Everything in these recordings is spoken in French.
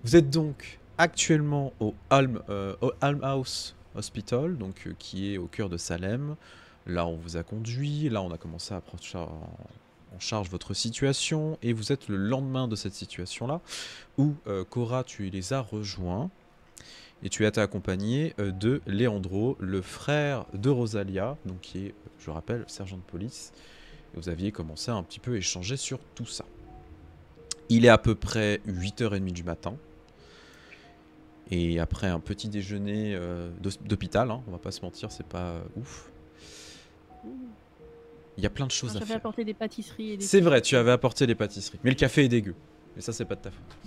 Vous êtes donc actuellement au Alm House Hospital, donc qui est au cœur de Salem. Là, on vous a conduit, là, on a commencé à prendre en charge votre situation, et vous êtes le lendemain de cette situation-là, où Cora, tu les as rejoints, et tu as été accompagné de Leandro, le frère de Rosalia, donc qui est, je rappelle, sergent de police, et vous aviez commencé à un petit peu échanger sur tout ça. Il est à peu près 8h30 du matin. Et après un petit déjeuner d'hôpital, hein, on va pas se mentir, c'est pas ouf. Il y a plein de choses à J'avais faire. apporté des pâtisseries et des... C'est vrai, tu avais apporté des pâtisseries. Mais le café est dégueu. Mais ça, c'est pas de ta faute.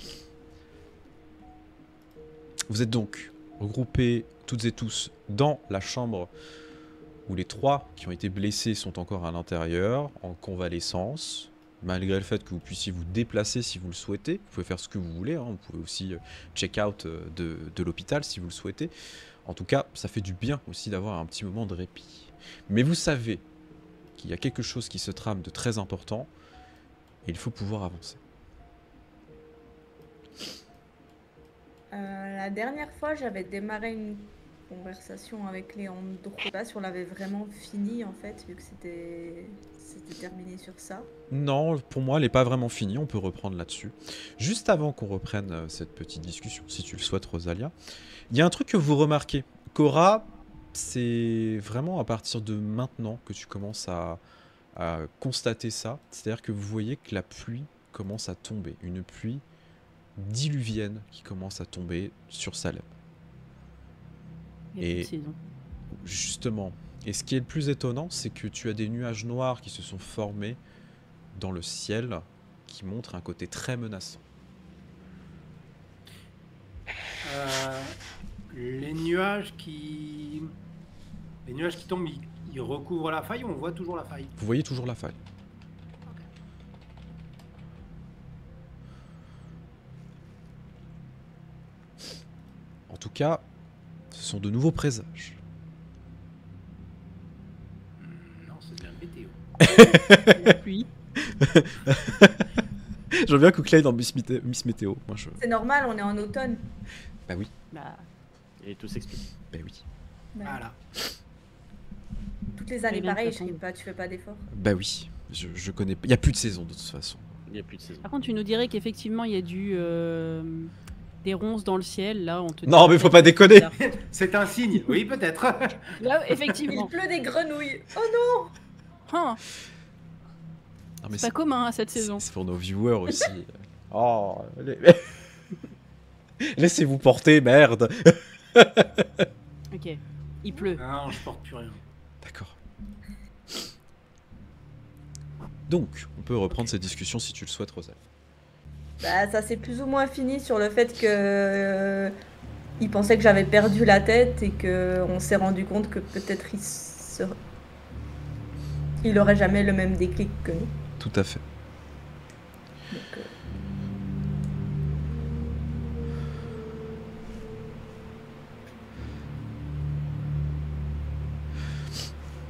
Vous êtes donc regroupés toutes et tous dans la chambre où les 3 qui ont été blessés sont encore à l'intérieur, en convalescence. Malgré le fait que vous puissiez vous déplacer si vous le souhaitez, vous pouvez faire ce que vous voulez, hein. Vous pouvez aussi check out de l'hôpital si vous le souhaitez. En tout cas, ça fait du bien aussi d'avoir un petit moment de répit. Mais vous savez qu'il y a quelque chose qui se trame de très important, et il faut pouvoir avancer. La dernière fois, j'avais démarré une conversation avec Leandro. Je sais pas si on l'avait vraiment fini en fait, vu que c'était terminé sur ça. Non, pour moi, elle n'est pas vraiment finie, on peut reprendre là-dessus. Juste avant qu'on reprenne cette petite discussion, si tu le souhaites, Rosalia, il y a un truc que vous remarquez. Cora, c'est vraiment à partir de maintenant que tu commences à constater ça. C'est-à-dire que vous voyez que la pluie commence à tomber. Une pluie diluvienne qui commence à tomber sur Salem. Il y a plus de saison. Justement, et ce qui est le plus étonnant, c'est que tu as des nuages noirs qui se sont formés dans le ciel, qui montrent un côté très menaçant. Les nuages qui tombent, ils recouvrent la faille ou on voit toujours la faille? Vous voyez toujours la faille. En tout cas, ce sont de nouveaux présages. Non, c'est de la météo. La pluie. J'aime bien Cookley dans Miss Météo. C'est normal, on est en automne. Bah oui. Bah, Et tout s'explique. Bah oui. Voilà. Toutes les années bien pareil, ça tombe. tu fais pas d'efforts. Bah oui. Je connais. Il n'y a plus de saison de toute façon. Il n'y a plus de saison. par contre, tu nous dirais qu'effectivement, il y a des ronces dans le ciel. Là, on te Non, mais faut pas déconner. C'est un signe, oui peut-être. Là, Il effectivement. pleut des grenouilles. Oh non! Hein, Non, mais c'est pas commun à cette saison. c'est pour nos viewers aussi. Oh. Laissez-vous porter, merde. Ok, il pleut. Non, je porte plus rien. D'accord. Donc, on peut reprendre cette discussion si tu le souhaites, Rosalie. Bah, ça s'est plus ou moins fini sur le fait que il pensait que j'avais perdu la tête et que on s'est rendu compte que peut-être il aurait jamais le même déclic que nous. Tout à fait. Donc,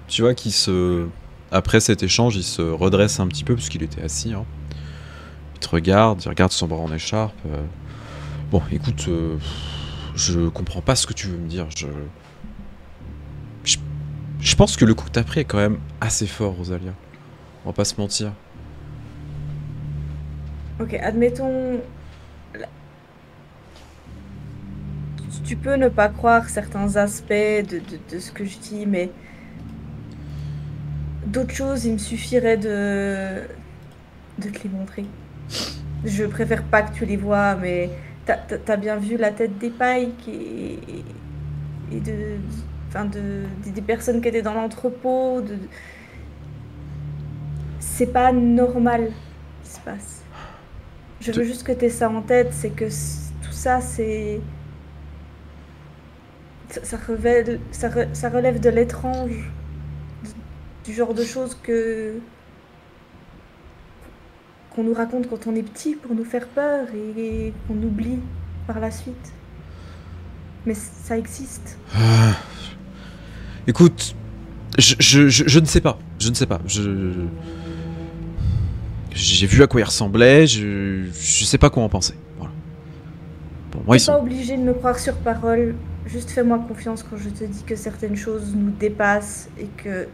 Tu vois qu'il se... Après cet échange, il se redresse un petit peu, parce qu'il était assis. Hein. Il te regarde, il regarde son bras en écharpe. Bon, écoute, je comprends pas ce que tu veux me dire. Je pense que le coup que t'as pris est quand même assez fort, Rosalia. On va pas se mentir. Ok, admettons. Tu peux ne pas croire certains aspects de ce que je dis, mais d'autres choses, il me suffirait de te les montrer. Je préfère pas que tu les vois, mais t'as bien vu la tête des Pike et des personnes qui étaient dans l'entrepôt. C'est pas normal ce qui se passe. Je veux juste que tu aies ça en tête, c'est que tout ça, c'est... Ça relève de l'étrange, du genre de choses qu'on nous raconte quand on est petit pour nous faire peur et qu'on oublie par la suite. Mais ça existe. Écoute, je ne sais pas. Je ne sais pas. J'ai vu à quoi il ressemblait, je sais pas quoi en penser. Voilà. Bon, moi, ils T'es pas sont... obligé de me croire sur parole. Juste fais-moi confiance quand je te dis que certaines choses nous dépassent et que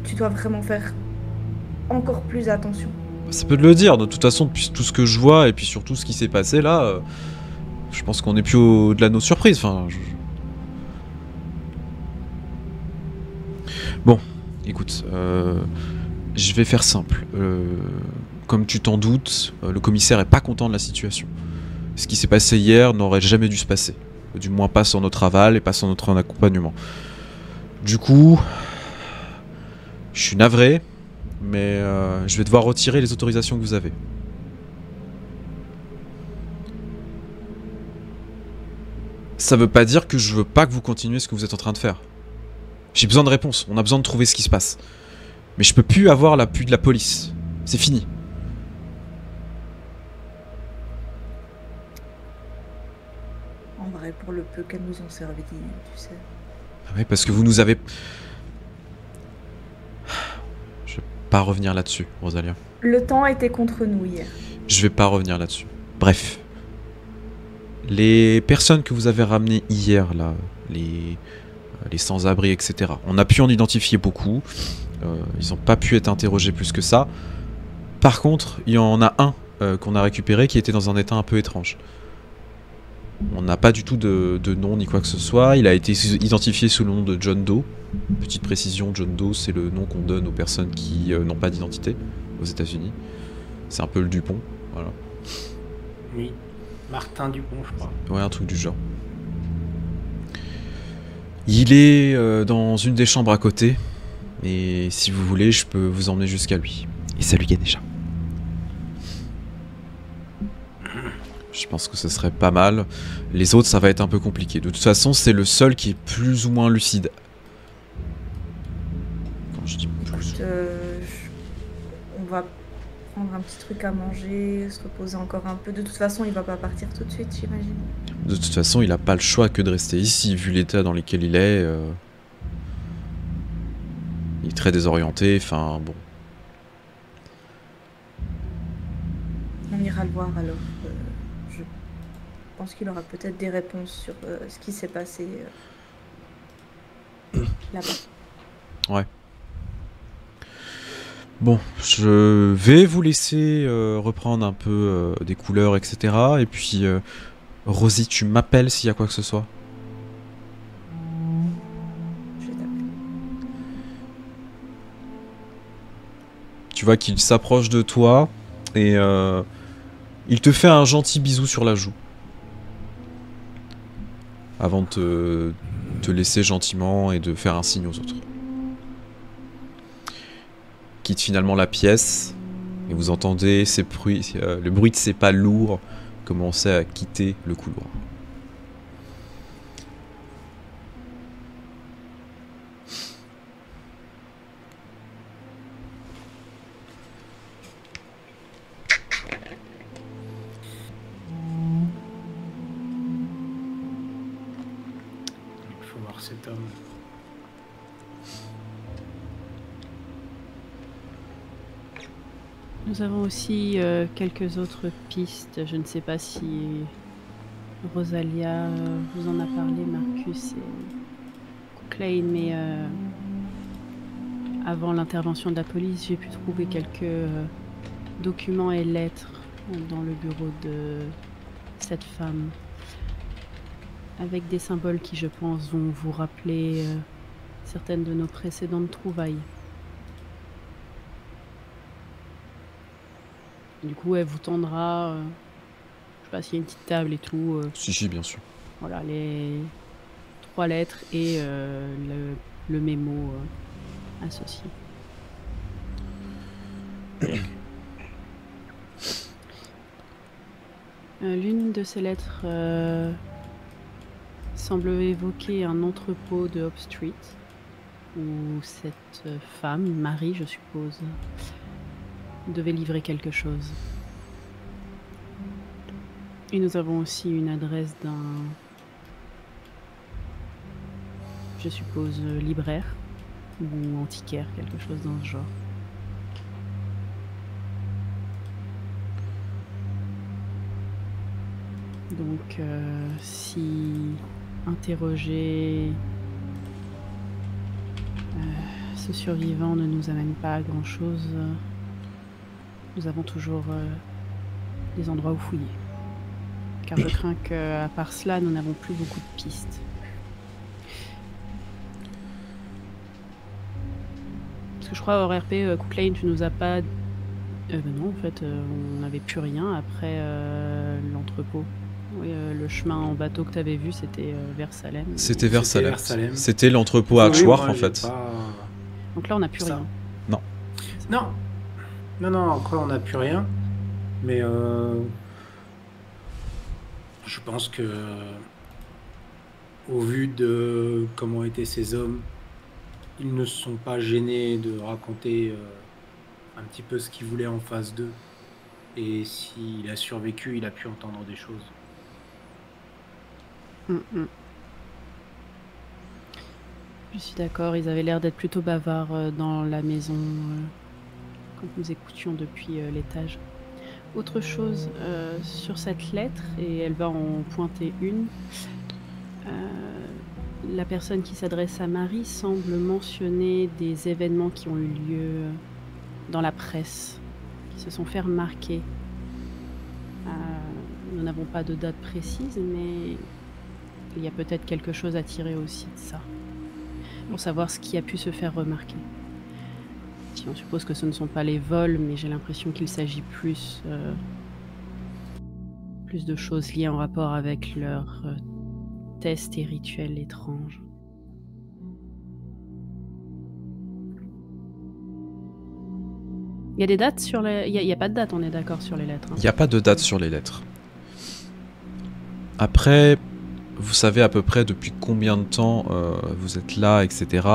tu dois vraiment faire encore plus attention. Ça peut te le dire, de toute façon, depuis tout ce que je vois et puis surtout ce qui s'est passé là, je pense qu'on est plus au-delà de nos surprises. Enfin, Bon, écoute, je vais faire simple. Comme tu t'en doutes, le commissaire est pas content de la situation. Ce qui s'est passé hier n'aurait jamais dû se passer. Du moins pas sans notre aval et pas sans notre accompagnement. Du coup, je suis navré, mais je vais devoir retirer les autorisations que vous avez. Ça veut pas dire que je veux pas que vous continuiez ce que vous êtes en train de faire. J'ai besoin de réponses, on a besoin de trouver ce qui se passe. Mais je peux plus avoir l'appui de la police. C'est fini. En vrai, pour le peu qu'elles nous ont servi, tu sais. Ah ouais, parce que vous nous avez... Je vais pas revenir là-dessus, Rosalia. Le temps était contre nous hier. Je vais pas revenir là-dessus. Bref. Les personnes que vous avez ramenées hier, là, les sans-abri, etc. On a pu en identifier beaucoup. Ils n'ont pas pu être interrogés plus que ça. Par contre, il y en a un qu'on a récupéré qui était dans un état un peu étrange. On n'a pas du tout de nom ni quoi que ce soit. Il a été identifié sous le nom de John Doe. Petite précision, John Doe, c'est le nom qu'on donne aux personnes qui n'ont pas d'identité aux États-Unis. C'est un peu le Dupont, voilà. Oui. Martin Dupont, je crois. Ouais, un truc du genre. Il est dans une des chambres à côté. Et si vous voulez, je peux vous emmener jusqu'à lui. Et ça lui gagne déjà. Je pense que ce serait pas mal. Les autres, ça va être un peu compliqué. De toute façon, c'est le seul qui est plus ou moins lucide. Quand je dis plus... On va prendre un petit truc à manger, se reposer encore un peu. De toute façon, il va pas partir tout de suite, j'imagine. De toute façon, il a pas le choix que de rester ici, vu l'état dans lequel il est. Il est très désorienté, enfin bon. On ira le voir alors. Je pense qu'il aura peut-être des réponses sur ce qui s'est passé là-bas. Ouais. Bon, je vais vous laisser reprendre un peu des couleurs, etc. Et puis, Rosie, tu m'appelles s'il y a quoi que ce soit. Je vais t'appeler. Tu vois qu'il s'approche de toi et il te fait un gentil bisou sur la joue. Avant de te laisser gentiment et de faire un signe aux autres. Quitte finalement la pièce et vous entendez ces bruits, le bruit de ses pas lourds commencer à quitter le couloir. Il faut voir cet homme. Nous avons aussi quelques autres pistes. Je ne sais pas si Rosalia vous en a parlé, Marcus et Klein, mais avant l'intervention de la police, j'ai pu trouver quelques documents et lettres dans le bureau de cette femme, avec des symboles qui, je pense, vont vous rappeler certaines de nos précédentes trouvailles. Du coup, elle vous tendra, je sais pas s'il y a une petite table et tout. Si, bien sûr. Voilà, les 3 lettres et le mémo associé. L'une de ces lettres semble évoquer un entrepôt de Hope Street, où cette femme, Marie, je suppose, devait livrer quelque chose. Et nous avons aussi une adresse d'un, je suppose, libraire ou antiquaire, quelque chose dans ce genre. Donc, si interroger ce survivant ne nous amène pas à grand-chose, nous avons toujours des endroits où fouiller. Car je crains qu'à part cela, nous n'avons plus beaucoup de pistes. Parce que je crois, au RP, Cook Lane, tu nous as pas... non, en fait, on n'avait plus rien après l'entrepôt. Oui, le chemin en bateau que tu avais vu, c'était vers Salem. C'était vers C'était Salem. vers Salem. C'était l'entrepôt à Oui, Ashworth, moi, en j'ai fait. pas- Donc là, on n'a plus Ça. rien. Non, après on n'a plus rien. Mais je pense que au vu de comment étaient ces hommes, ils ne se sont pas gênés de raconter un petit peu ce qu'ils voulaient en face d'eux. Et s'il a survécu, il a pu entendre des choses. Je suis d'accord, ils avaient l'air d'être plutôt bavards dans la maison quand nous écoutions depuis l'étage. Autre chose sur cette lettre, et elle va en pointer une, la personne qui s'adresse à Marie semble mentionner des événements qui ont eu lieu dans la presse, qui se sont fait remarquer. Nous n'avons pas de date précise, mais il y a peut-être quelque chose à tirer aussi de ça, pour savoir ce qui a pu se faire remarquer. Si on suppose que ce ne sont pas les vols, mais j'ai l'impression qu'il s'agit plus de choses liées en rapport avec leurs tests et rituels étranges. Il y a des dates sur les... Il y a pas de date, on est d'accord, sur les lettres. Il n'y a pas de date sur les lettres. Après, vous savez à peu près depuis combien de temps vous êtes là, etc.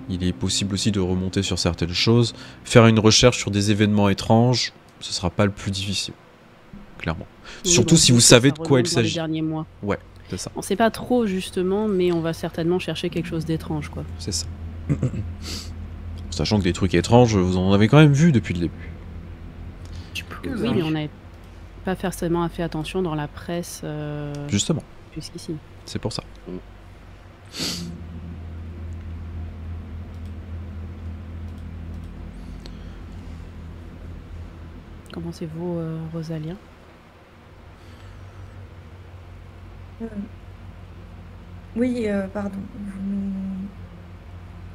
Il est possible aussi de remonter sur certaines choses. Faire une recherche sur des événements étranges, ce sera pas le plus difficile. Clairement. Oui, Surtout bon, si vous ça savez de quoi il remonte dans les s'agit. derniers mois. Ouais, c'est ça. On sait pas trop justement, mais on va certainement chercher quelque chose d'étrange, quoi. C'est ça. Sachant que des trucs étranges, vous en avez quand même vu depuis le début. Oui, mais on n'avait pas forcément fait attention dans la presse Justement, jusqu'ici. c'est pour ça. Comment c'est vous, Rosalia? Oui, pardon.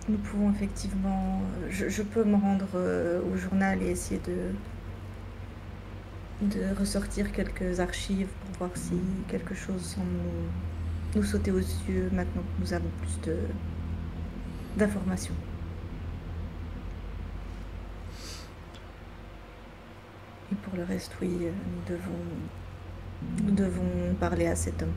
Nous pouvons effectivement... Je peux me rendre au journal et essayer de ressortir quelques archives pour voir si quelque chose semble nous sauter aux yeux maintenant que nous avons plus d'informations. Et pour le reste, oui, nous devons parler à cet homme.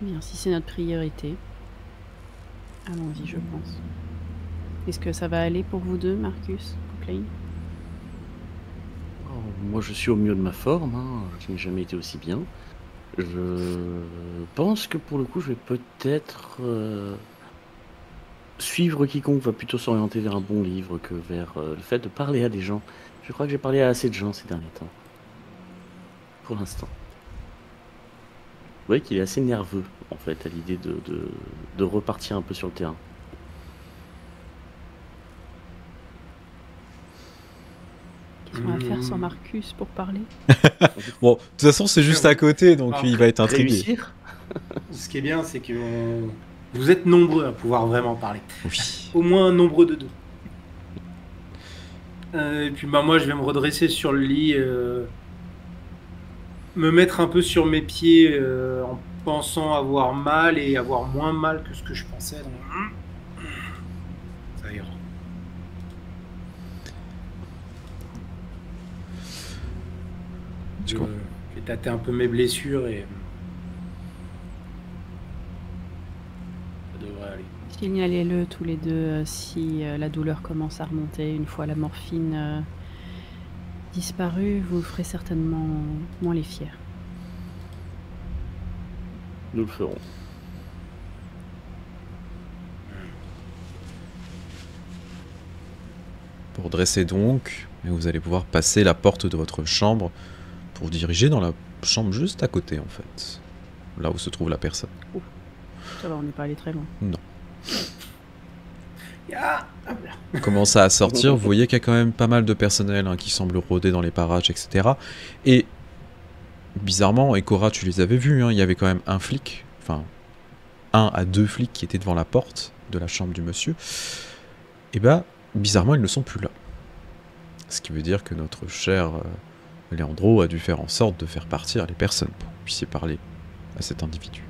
Bien, si c'est notre priorité, allons-y, je pense. Est-ce que ça va aller pour vous deux, Marcus, Cook Lane? Moi, je suis au mieux de ma forme, hein. Je n'ai jamais été aussi bien. Je pense que pour le coup, je vais peut-être suivre quiconque va plutôt s'orienter vers un bon livre que vers le fait de parler à des gens. Je crois que j'ai parlé à assez de gens ces derniers temps. Pour l'instant. Vous voyez qu'il est assez nerveux, en fait, à l'idée de repartir un peu sur le terrain. Qu'est-ce qu'on va faire sans Marcus pour parler? Bon, de toute façon, c'est juste à côté, donc il va être intrigué. Réussir? Ce qui est bien, c'est que vous êtes nombreux à pouvoir vraiment parler. Oui. Au moins nombreux de deux. Et puis bah, moi, je vais me redresser sur le lit, me mettre un peu sur mes pieds en pensant avoir mal et avoir moins mal que ce que je pensais. Donc... Ça ira. Je vais tâter un peu mes blessures et ça devrait aller. Signalez-le tous les deux si la douleur commence à remonter. Une fois la morphine disparue, vous ferez certainement moins les fiers. Nous le ferons. redressez donc, et vous allez pouvoir passer la porte de votre chambre pour vous diriger dans la chambre juste à côté, en fait. Là où se trouve la personne. Ça va, on n'est pas allé très loin. Non. Ah, Vous commencez à sortir, vous voyez qu'il y a quand même pas mal de personnel qui semble rôder dans les parages, etc. Et bizarrement, et Cora, tu les avais vus, il y avait quand même un flic, enfin 1 à 2 flics qui étaient devant la porte de la chambre du monsieur. Et bah, bizarrement, ils ne sont plus là. Ce qui veut dire que notre cher Leandro a dû faire en sorte de faire partir les personnes pour que vous puissiez parler à cet individu.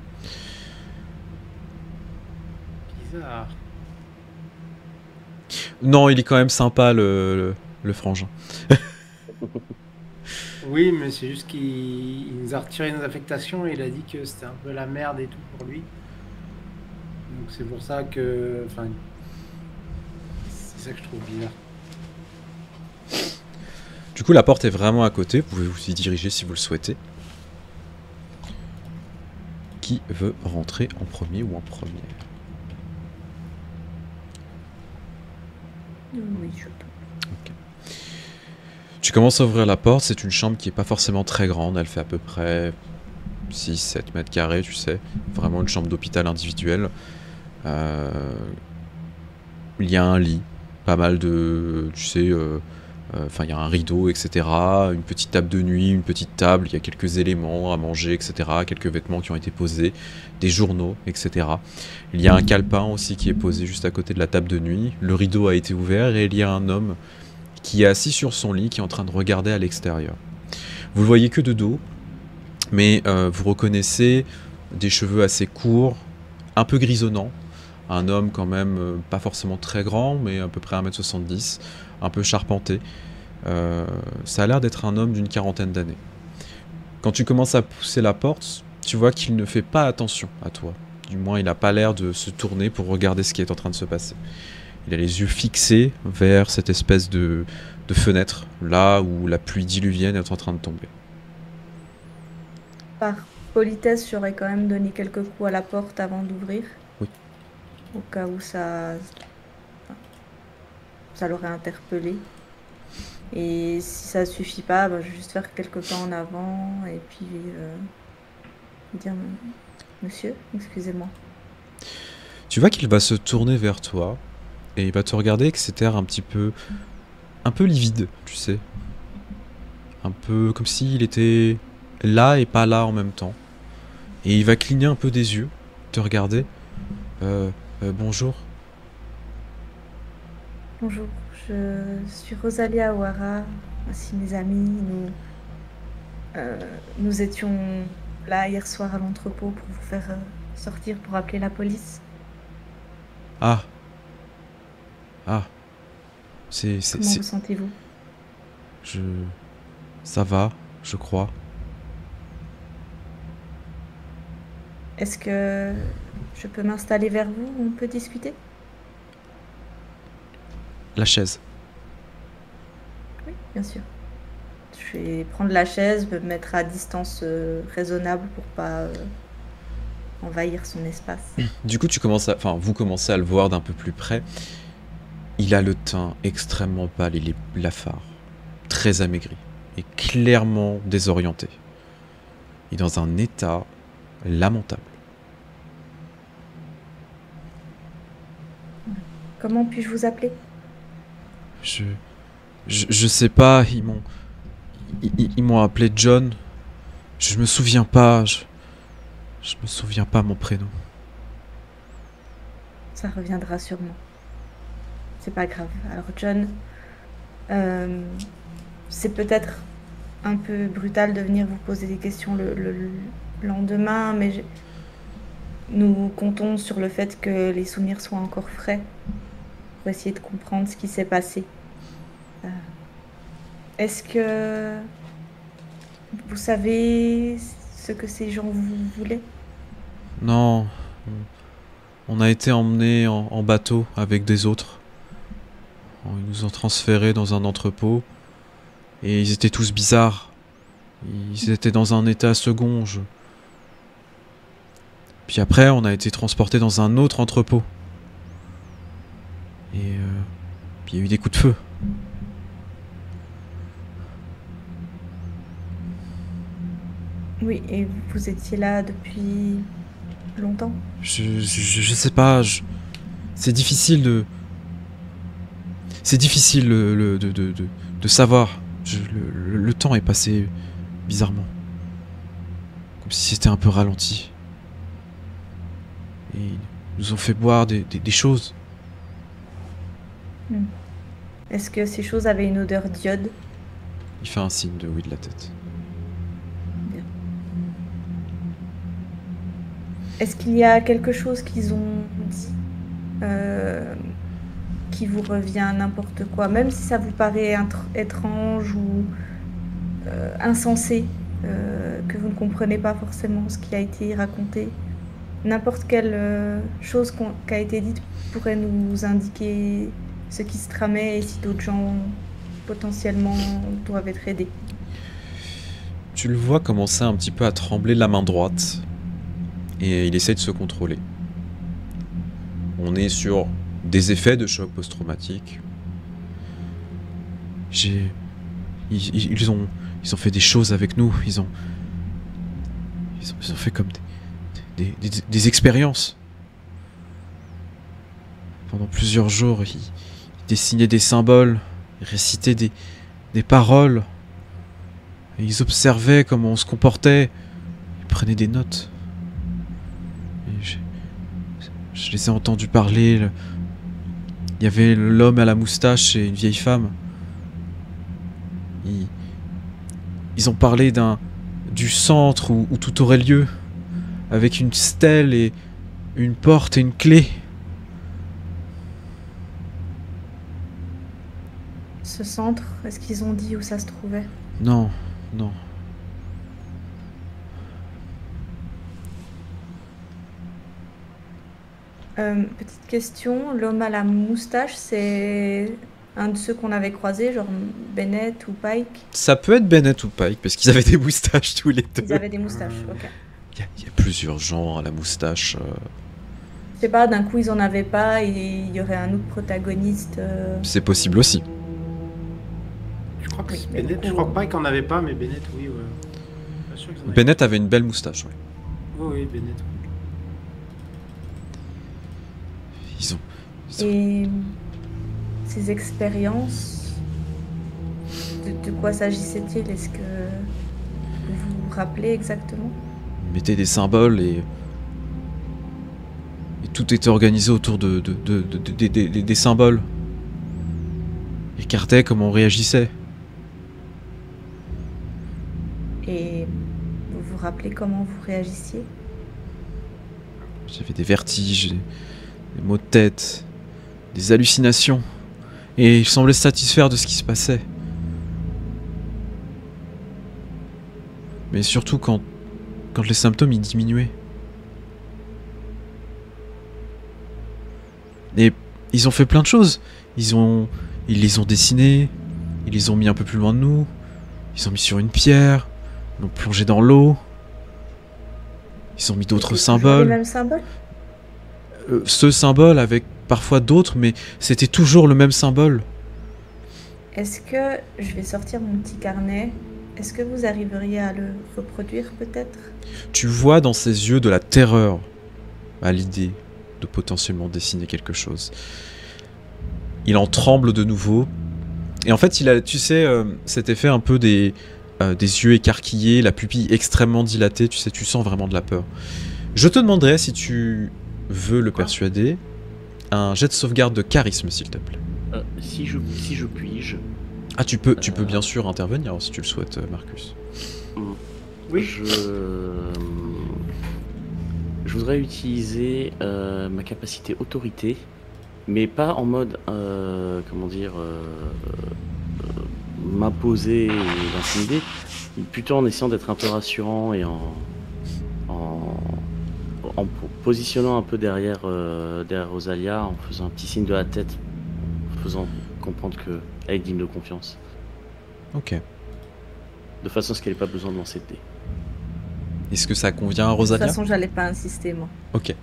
bizarre. Non, il est quand même sympa, le frangin. Oui, mais c'est juste qu'il nous a retiré nos affectations et il a dit que c'était un peu la merde et tout pour lui. Donc c'est pour ça que... Enfin, c'est ça que je trouve bizarre. Du coup, la porte est vraiment à côté. Vous pouvez vous y diriger si vous le souhaitez. Qui veut rentrer en premier ou en première? Oui, je peux. Tu commences à ouvrir la porte. C'est une chambre qui est pas forcément très grande. Elle fait à peu près 6-7 mètres carrés, tu sais. Vraiment une chambre d'hôpital individuelle. Il y a un lit. Pas mal de... Tu sais... Enfin, il y a un rideau, etc. Une petite table de nuit, une petite table. Il y a quelques éléments à manger, etc. Quelques vêtements qui ont été posés. Des journaux, etc. Il y a un calepin aussi qui est posé juste à côté de la table de nuit. Le rideau a été ouvert et il y a un homme qui est assis sur son lit, qui est en train de regarder à l'extérieur. Vous le voyez que de dos, mais vous reconnaissez des cheveux assez courts, un peu grisonnants. Un homme quand même pas forcément très grand, mais à peu près 1m70, un peu charpenté. Ça a l'air d'être un homme d'une quarantaine d'années. Quand tu commences à pousser la porte, tu vois qu'il ne fait pas attention à toi. Du moins, il n'a pas l'air de se tourner pour regarder ce qui est en train de se passer. Il a les yeux fixés vers cette espèce de fenêtre, là où la pluie diluvienne est en train de tomber. Par politesse, j'aurais quand même donné quelques coups à la porte avant d'ouvrir. Oui. Au cas où ça l'aurait interpellé. Et si ça suffit pas, je vais juste faire quelques pas en avant et puis dire monsieur, excusez-moi. Tu vois qu'il va se tourner vers toi et il va te regarder avec cet air un peu livide, tu sais. Un peu comme s'il était là et pas là en même temps. Et il va cligner un peu des yeux, te regarder. Bonjour. Bonjour, je suis Rosalia O'Hara, ainsi mes amis. Nous étions là hier soir à l'entrepôt pour vous faire sortir pour appeler la police. Ah. Comment vous sentez-vous? Ça va, je crois. Est-ce que je peux m'installer vers vous? On peut discuter? La chaise. Oui, bien sûr. Je vais prendre la chaise, me mettre à distance raisonnable pour pas envahir son espace. Du coup, vous commencez à le voir d'un peu plus près. Il a le teint extrêmement pâle, il est blafard, très amaigri et clairement désorienté. Il est dans un état lamentable. Comment puis-je vous appeler? Je sais pas, ils m'ont appelé John. Je me souviens pas, je me souviens pas mon prénom. Ça reviendra sûrement. C'est pas grave. Alors John, c'est peut-être un peu brutal de venir vous poser des questions le lendemain, mais nous comptons sur le fait que les souvenirs soient encore frais pour essayer de comprendre ce qui s'est passé. Est-ce que vous savez ce que ces gens vous voulaient? Non, on a été emmenés en bateau avec des autres. Ils nous ont transférés dans un entrepôt et ils étaient tous bizarres. Ils étaient dans un état second. Puis après, on a été transportés dans un autre entrepôt. Et puis il y a eu des coups de feu. Oui, et vous étiez là depuis longtemps? Je sais pas, c'est difficile de... C'est difficile de savoir. Le temps est passé bizarrement. Comme si c'était un peu ralenti. Et ils nous ont fait boire des choses. Est-ce que ces choses avaient une odeur d'iode? Il fait un signe de oui de la tête. Est-ce qu'il y a quelque chose qu'ils ont dit qui vous revient n'importe quoi, même si ça vous paraît étrange ou insensé, que vous ne comprenez pas forcément ce qui a été raconté? N'importe quelle chose qui a été dite pourrait nous indiquer ce qui se tramait et si d'autres gens potentiellement doivent être aidés. Tu le vois commencer un petit peu à trembler la main droite. Et il essaie de se contrôler. On est sur des effets de choc post-traumatique. Ils ont fait des choses avec nous. Ils ont fait comme des expériences. Pendant plusieurs jours, ils dessinaient des symboles, ils récitaient des paroles. Et ils observaient comment on se comportait. Ils prenaient des notes. Je les ai entendus parler. Il y avait l'homme à la moustache et une vieille femme. Ils ont parlé du centre où tout aurait lieu, avec une stèle et une porte et une clé. Ce centre, est-ce qu'ils ont dit où ça se trouvait? Non, non. Petite question, l'homme à la moustache, c'est un de ceux qu'on avait croisés, genre Bennett ou Pike? Ça peut être Bennett ou Pike, parce qu'ils avaient des moustaches tous les deux. Ils avaient des moustaches, ok. Il y a plusieurs gens à la moustache. Je sais pas, d'un coup ils en avaient pas et il y aurait un autre protagoniste. C'est possible aussi. Je crois que Oui, mais Bennett, du coup, je crois pas qu'on avait pas, mais Bennett, oui. Ouais. Pas sûr qu'ils en avaient. Bennett avait une belle moustache, ouais. Oui, Bennett. Ils ont... Et ces expériences, de quoi s'agissait-il? Est-ce que vous vous rappelez exactement? Ils mettaient des symboles et tout était organisé autour des symboles. Ils regardaient comment on réagissait. Et vous vous rappelez comment vous réagissiez? J'avais des vertiges, des maux de tête, des hallucinations. Et ils semblaient satisfaits de ce qui se passait. Mais surtout quand les symptômes ils diminuaient. Et ils ont fait plein de choses. Ils les ont dessinés, ils les ont mis un peu plus loin de nous, ils ont mis sur une pierre, ils l'ont plongé dans l'eau. Ils ont mis d'autres symboles. Les mêmes symboles? Ce symbole avec parfois d'autres, mais c'était toujours le même symbole. Est-ce que je vais sortir mon petit carnet? Est-ce que vous arriveriez à le reproduire peut-être? Tu vois dans ses yeux de la terreur à l'idée de potentiellement dessiner quelque chose. Il en tremble de nouveau. Et en fait, il a, tu sais, cet effet un peu des yeux écarquillés, la pupille extrêmement dilatée, tu sais, tu sens vraiment de la peur. Je te demanderais, si tu veux le persuader, un jet de sauvegarde de charisme, s'il te plaît. Si je puis-je. Ah, tu peux bien sûr intervenir si tu le souhaites, Marcus. Oui. Je voudrais utiliser ma capacité autorité, mais pas en mode, m'imposer et l'intimider, plutôt en essayant d'être un peu rassurant et en positionnant un peu derrière Rosalia, en faisant un petit signe de la tête, en faisant comprendre qu'elle est digne de confiance. Ok. De façon à ce qu'elle n'ait pas besoin de lancer de dés. Est-ce que ça convient à De toute Rosalia? façon, j'allais pas insister, moi. Ok.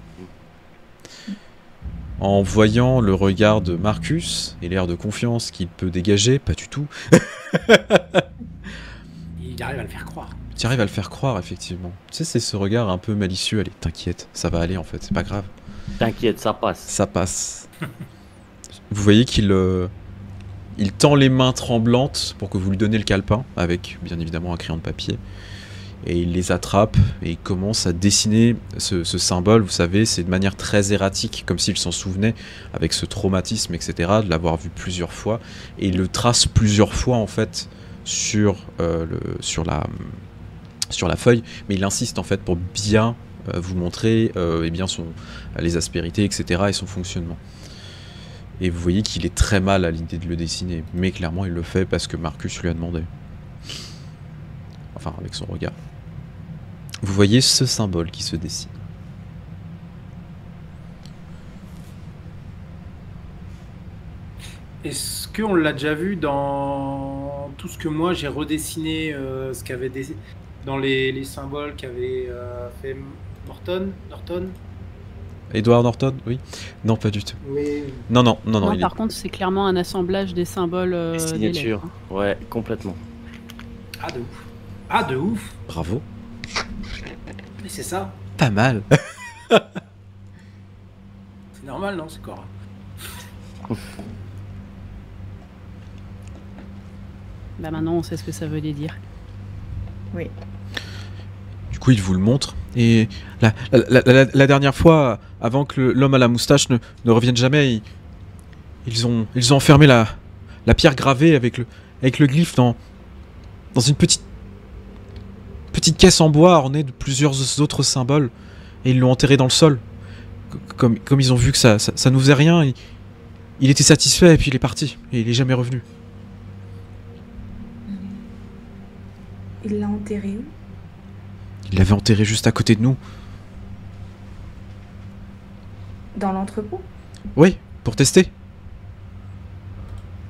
En voyant le regard de Marcus et l'air de confiance qu'il peut dégager, pas du tout, Il arrive à le faire croire. Tu arrives à le faire croire, effectivement. Tu sais, c'est ce regard un peu malicieux. Allez, t'inquiète, ça va aller en fait, c'est pas grave. T'inquiète, ça passe. Ça passe. Vous voyez qu'il il tend les mains tremblantes pour que vous lui donniez le calepin, avec bien évidemment un crayon de papier. Et il les attrape et il commence à dessiner ce symbole. Vous savez, c'est de manière très erratique, comme s'il s'en souvenait, avec ce traumatisme, etc., de l'avoir vu plusieurs fois. Et il le trace plusieurs fois, en fait, sur la feuille. Mais il insiste, en fait, pour bien vous montrer eh bien les aspérités, etc., et son fonctionnement. Et vous voyez qu'il est très mal à l'idée de le dessiner. Mais clairement, il le fait parce que Marcus lui a demandé. Enfin, avec son regard. Vous voyez ce symbole qui se dessine. Est-ce qu'on l'a déjà vu dans tout ce que moi j'ai redessiné, ce qu'avait dans les symboles qu'avait fait Norton? Edward Norton, oui. Non, pas du tout. Oui. Non, Non, par contre, c'est clairement un assemblage des symboles Les des signatures. lettres, hein. Ouais, complètement. Ah, de ouf. Ah, de ouf. Bravo. Mais c'est ça. Pas mal. C'est normal, non? C'est Cora. Bah maintenant, on sait ce que ça veut dire. Oui. Du coup, il vous le montre. Et la dernière fois, avant que l'homme à la moustache ne revienne jamais, ils ont enfermé la pierre gravée avec le glyphe dans une petite caisse en bois ornée de plusieurs autres symboles. Et ils l'ont enterré dans le sol. Comme ils ont vu que ça nous faisait rien, il était satisfait et puis il est parti. Et il est jamais revenu. Il l'a enterré où? Il l'avait enterré juste à côté de nous. Dans l'entrepôt? Oui, pour tester.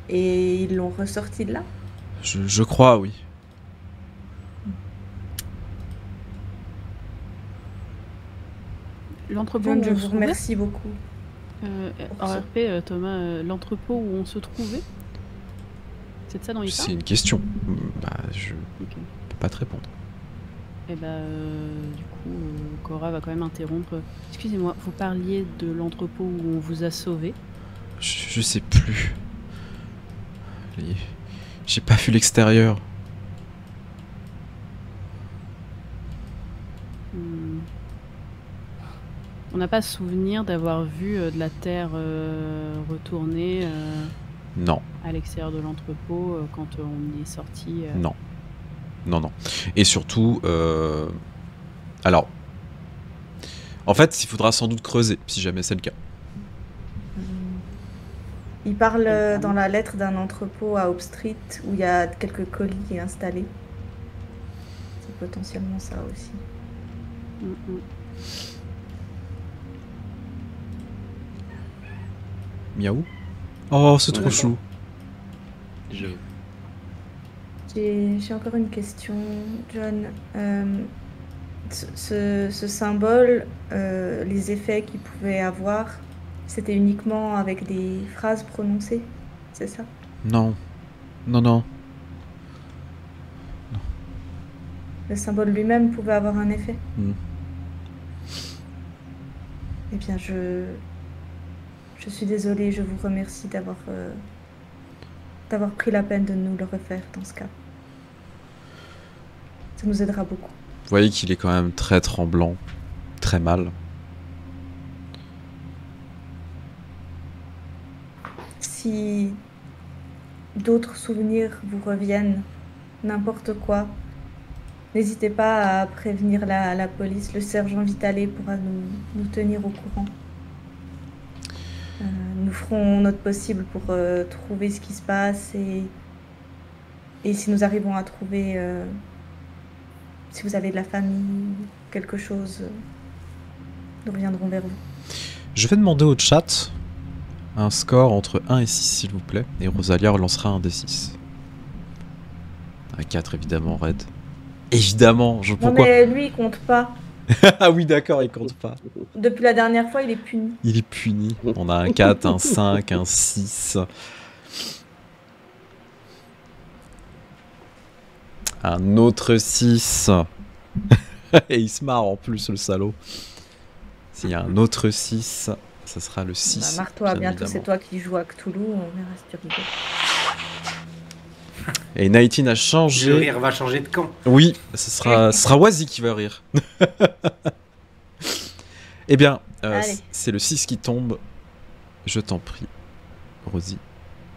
Et ils l'ont ressorti de là? Je crois, oui. L'entrepôt John, où je on vous se trouvait, remercie beaucoup. en RP, Thomas, l'entrepôt où on se trouvait, c'est de ça dont il C'est parle? une question. Bah, je Ok. peux pas te répondre. Et bah, du coup, Cora va quand même interrompre. Excusez-moi, vous parliez de l'entrepôt où on vous a sauvé. Je sais plus. J'ai pas vu l'extérieur. Hmm. On n'a pas souvenir d'avoir vu de la terre retourner Non, à l'extérieur de l'entrepôt quand on y est sorti. non. Non. Et surtout, alors, en fait, il faudra sans doute creuser, si jamais c'est le cas. Il parle dans la lettre d'un entrepôt à Hope Street où il y a quelques colis installés. C'est potentiellement ça aussi. Miaou. Oh, c'est trop Ouais, chou. J'ai encore une question, John. Ce symbole, les effets qu'il pouvait avoir, c'était uniquement avec des phrases prononcées, c'est ça? Non. Le symbole lui-même pouvait avoir un effet? Eh bien, je suis désolée, je vous remercie d'avoir pris la peine de nous le refaire dans ce cas. Ça nous aidera beaucoup. Vous voyez qu'il est quand même très tremblant, très mal. Si d'autres souvenirs vous reviennent, n'importe quoi, n'hésitez pas à prévenir la police. Le sergent Vitalet pourra nous tenir au courant. Nous ferons notre possible pour trouver ce qui se passe et si nous arrivons à trouver, si vous avez de la famille, quelque chose, nous reviendrons vers vous. Je vais demander au chat un score entre 1 et 6, s'il vous plaît, et Rosalia relancera un D6. Un 4, évidemment, Red. Évidemment, Non pourquoi mais lui, il compte pas. Ah oui, d'accord, il compte pas. Depuis la dernière fois, il est puni. Il est puni. On a un 4, un 5, un 6. Un autre 6. Et il se marre en plus, le salaud. S'il y a un autre 6, ça sera le 6. Marre-toi, bien bientôt c'est évidemment. toi qui joues à Cthulhu, on verra si tu rigoles. Et 19 a Le changé. rire va changer de camp. Oui, ce sera Wazi qui va rire. Eh bien, Allez. c'est le 6 qui tombe. Je t'en prie, Rosie.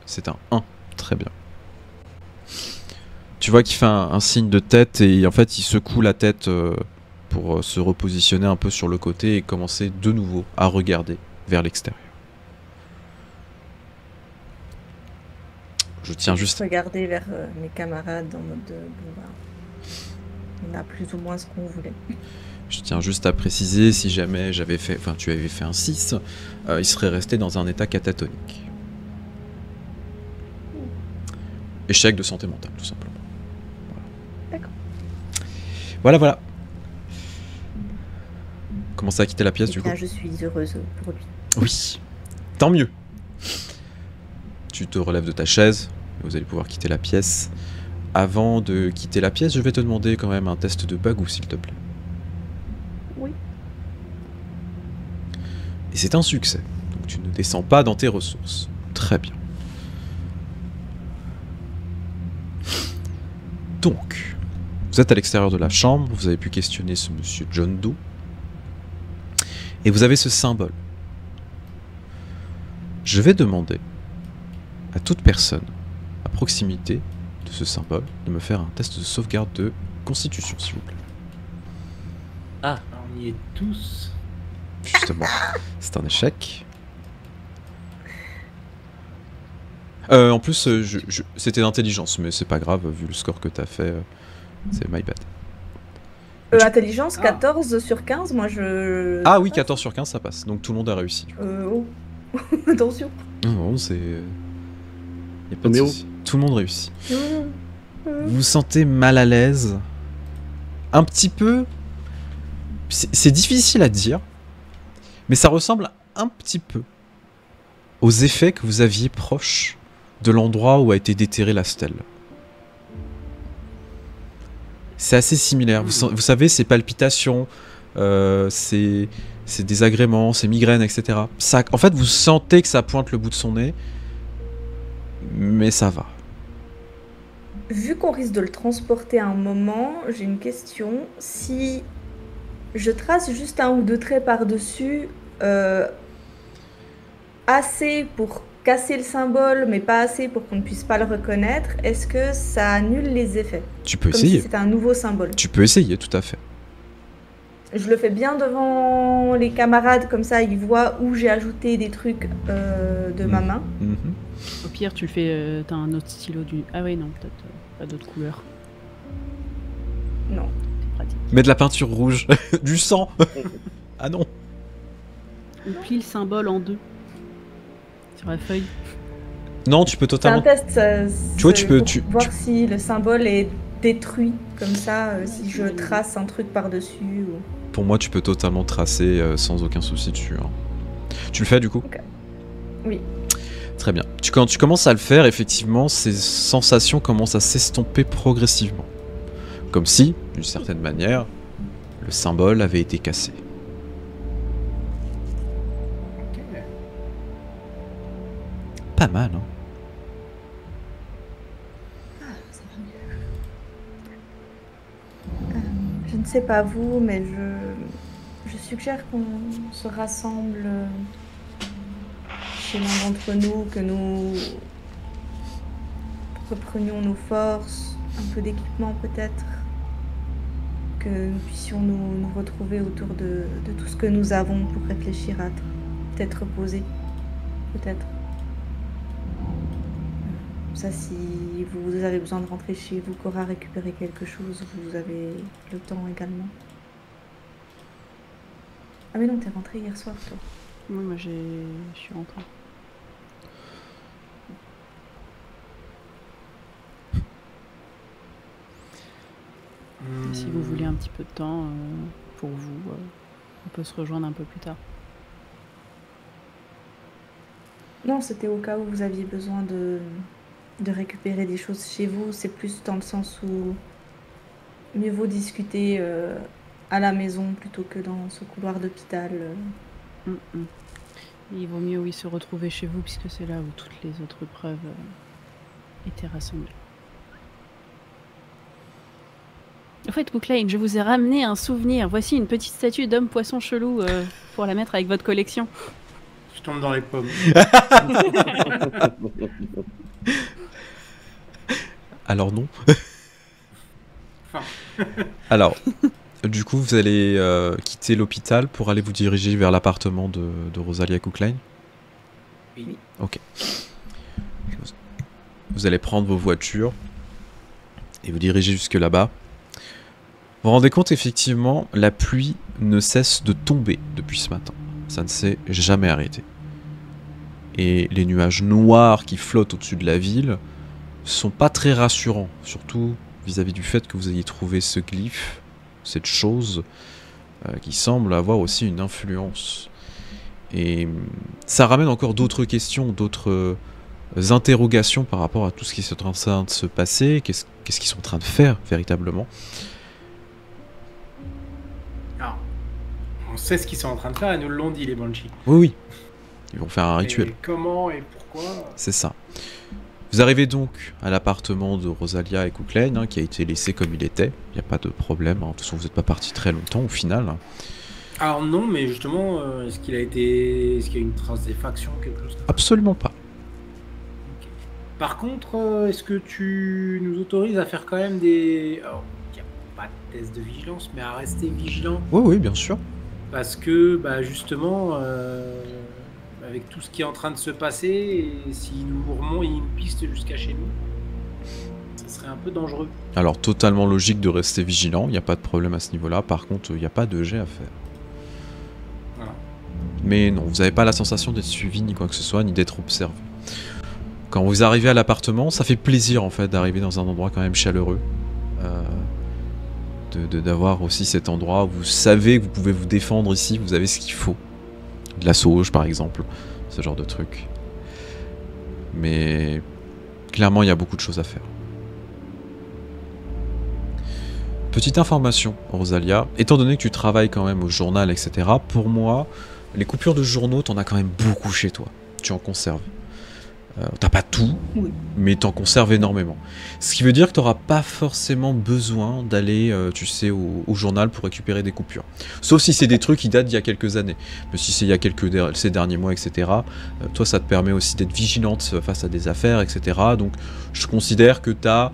C'est un 1. Très bien. Tu vois qu'il fait un signe de tête et en fait il secoue la tête pour se repositionner un peu sur le côté et commencer de nouveau à regarder vers l'extérieur. Je tiens juste... Regarder vers mes camarades en mode bon bah, on a plus ou moins ce qu'on voulait. Je tiens juste à préciser, si jamais tu avais fait un 6, il serait resté dans un état catatonique. Échec de santé mentale, tout simplement. D'accord. Voilà. Commencez à quitter la pièce, Et du coup. là, je suis heureuse pour lui. Oui, tant mieux. Tu te relèves de ta chaise, vous allez pouvoir quitter la pièce. Avant de quitter la pièce, je vais te demander quand même un test de bagou, s'il te plaît. Oui. Et c'est un succès, donc tu ne descends pas dans tes ressources. Très bien. Donc, vous êtes à l'extérieur de la chambre, vous avez pu questionner ce monsieur John Doe. Et vous avez ce symbole. Je vais demander à toute personne à proximité de ce symbole de me faire un test de sauvegarde de constitution, s'il vous plaît. Ah, On y est tous. Justement, c'est un échec. En plus, c'était d'intelligence, mais c'est pas grave, vu le score que t'as fait, c'est my bad. Intelligence, 14 sur 15, moi je... Ah oui, 14 sur 15, ça passe, donc tout le monde a réussi. Du coup. Oh. Attention. Non, c'est... Y a pas de Mais oh. souci. Tout le monde réussit. Vous vous sentez mal à l'aise. Un petit peu... C'est difficile à dire, mais ça ressemble un petit peu aux effets que vous aviez proches de l'endroit où a été déterrée la stèle. C'est assez similaire. Vous savez, ces palpitations, ces désagréments, ces migraines, etc. Ça, en fait, vous sentez que ça pointe le bout de son nez, mais ça va. Vu qu'on risque de le transporter à un moment, j'ai une question. Si je trace juste un ou deux traits par-dessus, assez pour casser le symbole, mais pas assez pour qu'on ne puisse pas le reconnaître, est-ce que ça annule les effets? Tu peux Comme essayer. si c'était un nouveau symbole. Tu peux essayer, tout à fait. Je le fais bien devant les camarades, comme ça ils voient où j'ai ajouté des trucs de ma main. Mhm. Au pire, tu le fais. T'as un autre stylo du. Ah oui, non, peut-être pas d'autres couleurs. Non. C'est pratique. Mets de la peinture rouge, du sang. Ah non. Ou plie le symbole en deux sur la feuille. Non, tu peux C'est un totalement... test, Tu vois, tu peux- pour tu- voir tu- si le symbole est détruit, comme ça, si je trace un truc par-dessus. Ou... Pour moi, tu peux totalement tracer sans aucun souci dessus. Hein. Tu le fais du coup? Ok. Oui. Très bien. Quand tu commences à le faire, effectivement, ces sensations commencent à s'estomper progressivement. Comme si, d'une certaine manière, le symbole avait été cassé. Pas mal, hein. Je ne sais pas vous, mais je suggère qu'on se rassemble chez l'un d'entre nous, que nous reprenions nos forces, un peu d'équipement peut-être, que nous puissions nous retrouver autour de tout ce que nous avons pour réfléchir à peut-être reposer, peut-être. Ça, si vous avez besoin de rentrer chez vous, Cora, récupérer quelque chose, vous avez le temps également. Ah mais non, t'es rentrée hier soir, toi. Oui, moi je suis rentrée. Si vous voulez un petit peu de temps pour vous, on peut se rejoindre un peu plus tard. Non, c'était au cas où vous aviez besoin de récupérer des choses chez vous. C'est plus dans le sens où mieux vaut discuter à la maison plutôt que dans ce couloir d'hôpital. Il vaut mieux, oui, se retrouver chez vous, puisque c'est là où toutes les autres preuves étaient rassemblées. En fait, Cooklane, je vous ai ramené un souvenir. Voici une petite statue d'homme-poisson chelou pour la mettre avec votre collection. Je tombe dans les pommes. Alors non. Enfin. Alors, du coup, vous allez quitter l'hôpital pour aller vous diriger vers l'appartement de Rosalia Cooklane. Oui. Ok. Vous allez prendre vos voitures et vous diriger jusque là-bas. Vous vous rendez compte, effectivement, la pluie ne cesse de tomber depuis ce matin. Ça ne s'est jamais arrêté. Et les nuages noirs qui flottent au-dessus de la ville sont pas très rassurants, surtout vis-à-vis du fait que vous ayez trouvé ce glyphe, cette chose qui semble avoir aussi une influence. Et ça ramène encore d'autres questions, d'autres interrogations par rapport à tout ce qui est en train de se passer, qu'est-ce qu'ils sont en train de faire véritablement. Alors, on sait ce qu'ils sont en train de faire et nous l'ont dit, les Banshees. Oui, oui. Ils vont faire un rituel. Et comment et pourquoi? C'est ça. Vous arrivez donc à l'appartement de Rosalia et Cooklane, qui a été laissé comme il était. Il n'y a pas de problème. De toute façon, vous n'êtes pas partis très longtemps au final. Alors non, mais justement, est-ce qu'il y a une trace d'effraction, quelque chose comme ça? Absolument pas. Okay. Par contre, est-ce que tu nous autorises à faire quand même des... Alors, il n'y a pas de test de vigilance, mais à rester vigilant? Oui, oui, bien sûr. Parce que, justement... avec tout ce qui est en train de se passer, et s'il nous remonte une piste jusqu'à chez nous, ça serait un peu dangereux. Alors, totalement logique de rester vigilant, il n'y a pas de problème à ce niveau-là. Par contre, il n'y a pas de jet à faire. Voilà. Mais non, vous n'avez pas la sensation d'être suivi, ni quoi que ce soit, ni d'être observé. Quand vous arrivez à l'appartement, ça fait plaisir, en fait, d'arriver dans un endroit quand même chaleureux. D'avoir aussi cet endroit où vous savez que vous pouvez vous défendre ici, vous avez ce qu'il faut. De la sauge par exemple, ce genre de truc. Mais clairement il y a beaucoup de choses à faire. Petite information, Rosalia, étant donné que tu travailles quand même au journal, etc., pour moi, les coupures de journaux, t'en as quand même beaucoup chez toi. Tu en conserves. T'as pas tout, Oui. mais t'en conserves énormément. Ce qui veut dire que t'auras pas forcément besoin d'aller, tu sais, au journal pour récupérer des coupures. Sauf si c'est des trucs qui datent d'il y a quelques années. Mais si c'est il y a ces derniers mois, etc., toi, ça te permet aussi d'être vigilante face à des affaires, etc. Donc, je considère que t'as,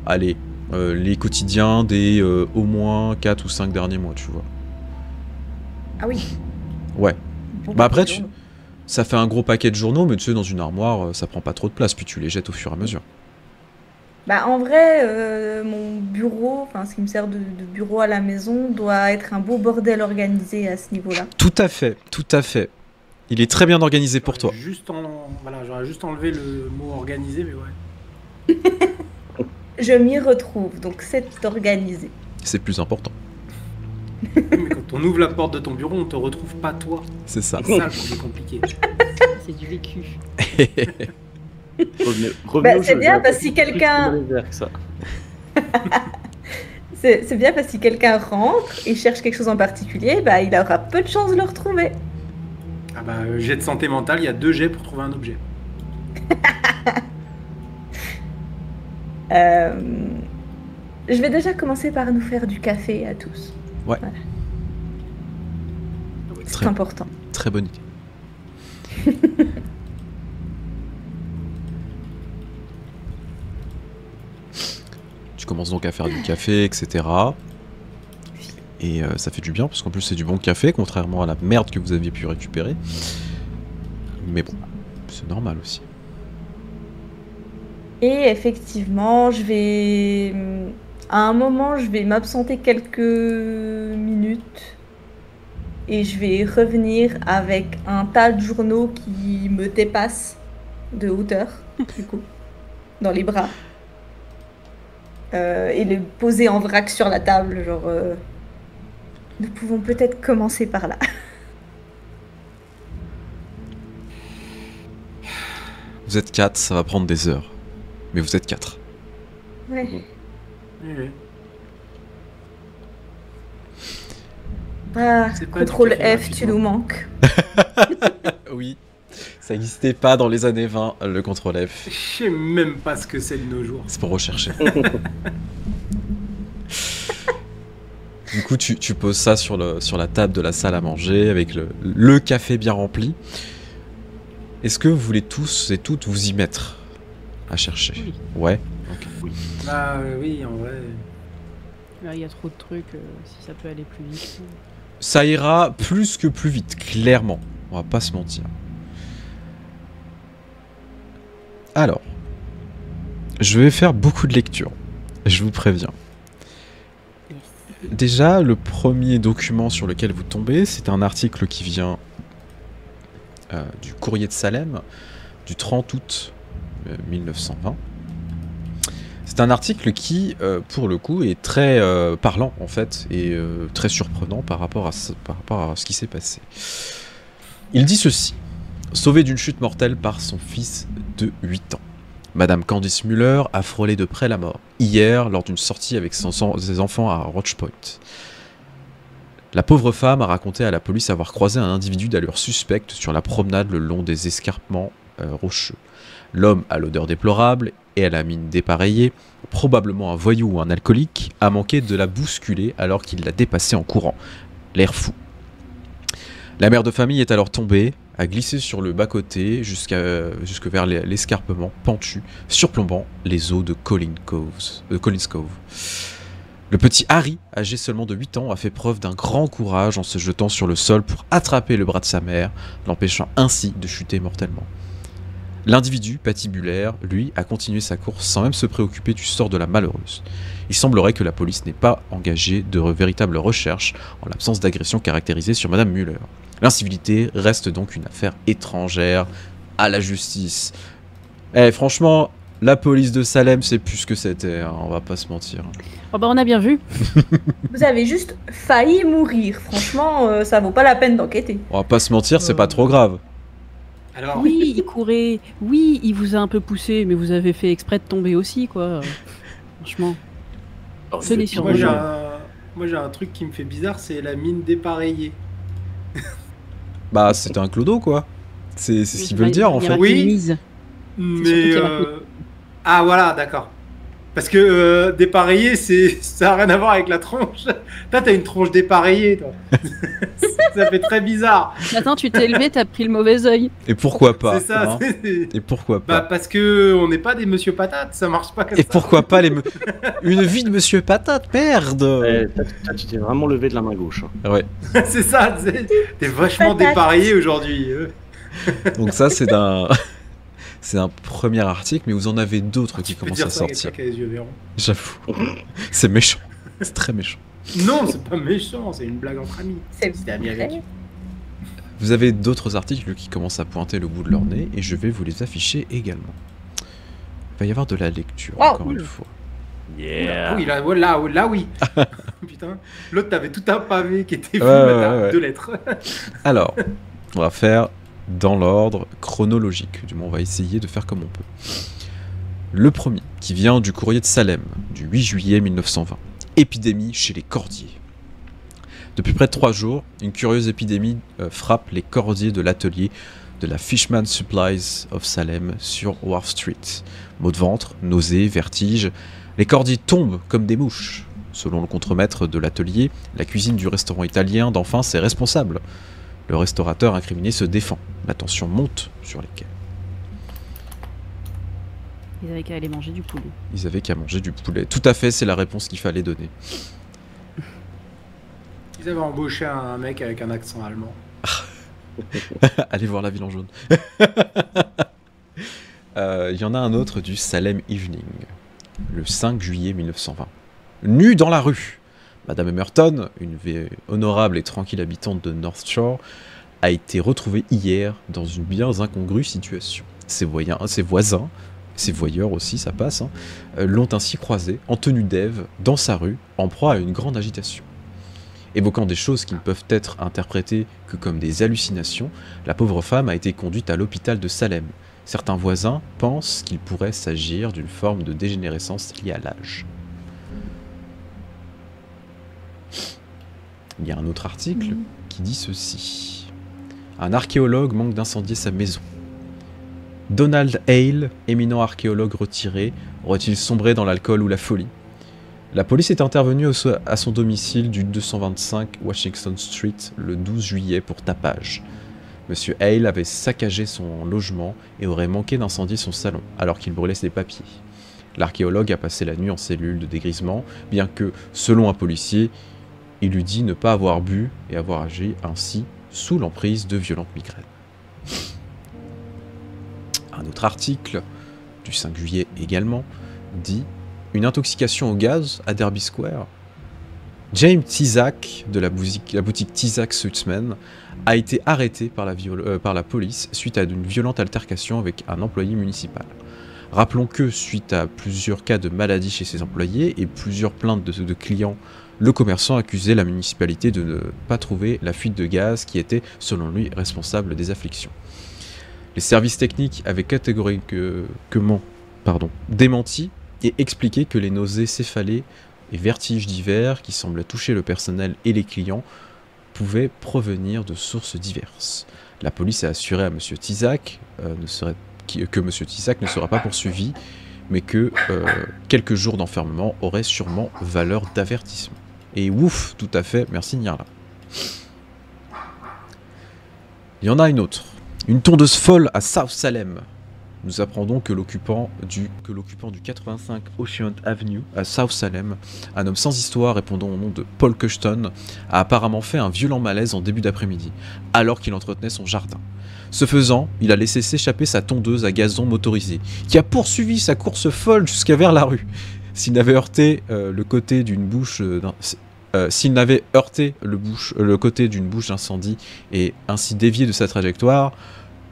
allez, les quotidiens des au moins 4 ou 5 derniers mois, tu vois. Ah oui. Ouais. Bon, Bah après, ça fait un gros paquet de journaux, mais tu sais, dans une armoire, ça prend pas trop de place, puis tu les jettes au fur et à mesure. Bah, en vrai, mon bureau, enfin ce qui me sert de bureau à la maison, doit être un beau bordel organisé à ce niveau-là. Tout à fait, tout à fait. Il est très bien organisé pour toi. J'aurais juste enlevé le mot organisé, mais ouais. Je m'y retrouve, donc c'est organisé. C'est plus important. Mais quand on ouvre la porte de ton bureau, on te retrouve pas toi. C'est ça. C'est ça qui est compliqué. C'est du vécu. C'est bien parce que si quelqu'un... C'est bien parce que si quelqu'un rentre et cherche quelque chose en particulier, bah, il aura peu de chances de le retrouver. Ah bah, jet de santé mentale, il y a 2 jets pour trouver un objet. Je vais déjà commencer par nous faire du café à tous. Ouais. Voilà. C'est important. Très bonne idée. Tu commences donc à faire du café, etc. Et ça fait du bien, parce qu'en plus c'est du bon café, contrairement à la merde que vous aviez pu récupérer. Mais bon, c'est normal aussi. Et effectivement, à un moment, je vais m'absenter quelques minutes et je vais revenir avec un tas de journaux qui me dépassent de hauteur, du coup, dans les bras. Et les poser en vrac sur la table, genre... Nous pouvons peut-être commencer par là. Vous êtes 4, ça va prendre des heures. Mais vous êtes 4. Ouais. Oui. Ah, C'est pas du contrôle café F, tu gratuitement. nous manques. Oui, ça n'existait pas dans les années 20, le contrôle F. Je sais même pas ce que c'est de nos jours. C'est pour rechercher. Du coup, tu poses ça sur la table de la salle à manger avec le café bien rempli. Est-ce que vous voulez tous et toutes vous y mettre à chercher? Oui. Ouais. Bah oui, en vrai. Là, il y a trop de trucs, si ça peut aller plus vite. Ça ira plus que plus vite, clairement. On va pas se mentir. Alors, je vais faire beaucoup de lectures. Je vous préviens. Déjà, le premier document sur lequel vous tombez, c'est un article qui vient du Courrier de Salem, du 30 août 1920. C'est un article qui, pour le coup, est très parlant, en fait, et très surprenant par rapport à ce qui s'est passé. Il dit ceci. Sauvée d'une chute mortelle par son fils de 8 ans. Madame Candice Muller a frôlé de près la mort, hier, lors d'une sortie avec ses enfants à Roche Point. La pauvre femme a raconté à la police avoir croisé un individu d'allure suspecte sur la promenade le long des escarpements rocheux. L'homme a l'odeur déplorable et à la mine dépareillée, probablement un voyou ou un alcoolique, a manqué de la bousculer alors qu'il l'a dépassée en courant, l'air fou. La mère de famille est alors tombée, a glissé sur le bas-côté jusque vers l'escarpement pentu, surplombant les eaux de Collins Cove. Le petit Harry, âgé seulement de 8 ans, a fait preuve d'un grand courage en se jetant sur le sol pour attraper le bras de sa mère, l'empêchant ainsi de chuter mortellement. L'individu patibulaire, lui, a continué sa course sans même se préoccuper du sort de la malheureuse. Il semblerait que la police n'ait pas engagé de véritables recherches en l'absence d'agression caractérisée sur Madame Muller. L'incivilité reste donc une affaire étrangère à la justice. Eh, franchement, la police de Salem, c'est plus ce que c'était, hein, on va pas se mentir. Oh bah on a bien vu. Vous avez juste failli mourir. Franchement, ça vaut pas la peine d'enquêter. On va pas se mentir, c'est pas trop grave. Alors, Oui, il courait. Oui, il vous a un peu poussé, mais vous avez fait exprès de tomber aussi, quoi. Franchement. Tenez sur moi vous. j'ai un truc qui me fait bizarre, c'est la mine dépareillée. Bah, c'était un clodo, quoi. C'est ce qu'ils veulent dire, en fait. Oui. C'est Mais surtout qu'il y a ah voilà, d'accord. Parce que dépareillé, ça a rien à voir avec la tronche. Toi, t'as une tronche dépareillée, toi. Ça fait très bizarre. Attends, tu t'es élevé, t'as pris le mauvais œil. Et pourquoi pas C'est ça. hein. c'est- Et pourquoi Bah pas parce que on n'est pas des Monsieur Patate, ça marche pas comme Et ça. pourquoi pas une vie de Monsieur Patate, merde Tu t'es vraiment levé de la main gauche. Hein. Ouais, C'est ça. T'es vachement Patate. dépareillé aujourd'hui. donc ça, c'est un... c'est un premier article, mais vous en avez d'autres qui Tu peux commencent à dire ça à quelqu'un sortir. qui a les yeux verrons. J'avoue. C'est méchant. C'est très méchant. Non, c'est pas méchant, c'est une blague entre amis. C'est C'était Amérique. vrai. Vous avez d'autres articles qui commencent à pointer le bout de leur nez, et je vais vous les afficher également. Il va y avoir de la lecture, Wow. encore une fois. Yeah. Oui, là oui. Putain, l'autre t'avais tout un pavé qui était vu, Ouais, mais t'as ouais. 2 lettres. Alors, on va faire dans l'ordre chronologique. Du moins, on va essayer de faire comme on peut. Le premier, qui vient du courrier de Salem, du 8 juillet 1920. Épidémie chez les cordiers. Depuis près de 3 jours, une curieuse épidémie frappe les cordiers de l'atelier de la Fishman Supplies of Salem sur Wharf Street. Maux de ventre, nausées, vertiges. Les cordiers tombent comme des mouches. Selon le contremaître de l'atelier, la cuisine du restaurant italien d'Enfin est responsable. Le restaurateur incriminé se défend. La tension monte sur les quais. Ils avaient qu'à aller manger du poulet. Ils avaient qu'à manger du poulet. Tout à fait, c'est la réponse qu'il fallait donner. Ils avaient embauché un mec avec un accent allemand. Allez voir La Ville en jaune. Il y en a un autre du Salem Evening, le 5 juillet 1920. Nue dans la rue, Madame Emerton, une honorable et tranquille habitante de North Shore, a été retrouvée hier dans une bien incongrue situation. Ses voisins, ses voyeurs aussi, ça passe, hein, l'ont ainsi croisée, en tenue d'Ève, dans sa rue, en proie à une grande agitation. Évoquant des choses qui ne peuvent être interprétées que comme des hallucinations, la pauvre femme a été conduite à l'hôpital de Salem. Certains voisins pensent qu'il pourrait s'agir d'une forme de dégénérescence liée à l'âge. Il y a un autre article qui dit ceci. Un archéologue manque d'incendier sa maison. Donald Hale, éminent archéologue retiré, aurait-il sombré dans l'alcool ou la folie? La police est intervenue à son domicile du 225 Washington Street le 12 juillet pour tapage. Monsieur Hale avait saccagé son logement et aurait manqué d'incendier son salon alors qu'il brûlait ses papiers. L'archéologue a passé la nuit en cellule de dégrisement, bien que, selon un policier, il lui dit ne pas avoir bu et avoir agi ainsi sous l'emprise de violentes migraines. Un autre article, du 5 juillet également, dit « Une intoxication au gaz à Derby Square ». James Tizak, de la boutique Tizak Suitsman, a été arrêté par la police suite à une violente altercation avec un employé municipal. Rappelons que, suite à plusieurs cas de maladie chez ses employés et plusieurs plaintes de clients, le commerçant accusait la municipalité de ne pas trouver la fuite de gaz qui était, selon lui, responsable des afflictions. Les services techniques avaient catégoriquement démenti et expliqué que les nausées, céphalées et vertiges divers qui semblaient toucher le personnel et les clients pouvaient provenir de sources diverses. La police a assuré à M. Tizak que M. Tizak ne sera pas poursuivi, mais que quelques jours d'enfermement auraient sûrement valeur d'avertissement. Et ouf, tout à fait, merci Nyarla. Il y en a une autre. Une tondeuse folle à South Salem. Nous apprendons que l'occupant du 85 Ocean Avenue à South Salem, un homme sans histoire répondant au nom de Paul Cushton, a apparemment fait un violent malaise en début d'après-midi, alors qu'il entretenait son jardin. Ce faisant, il a laissé s'échapper sa tondeuse à gazon motorisée, qui a poursuivi sa course folle jusqu'à vers la rue. S'il n'avait heurté le côté d'une bouche d'incendie et ainsi dévié de sa trajectoire,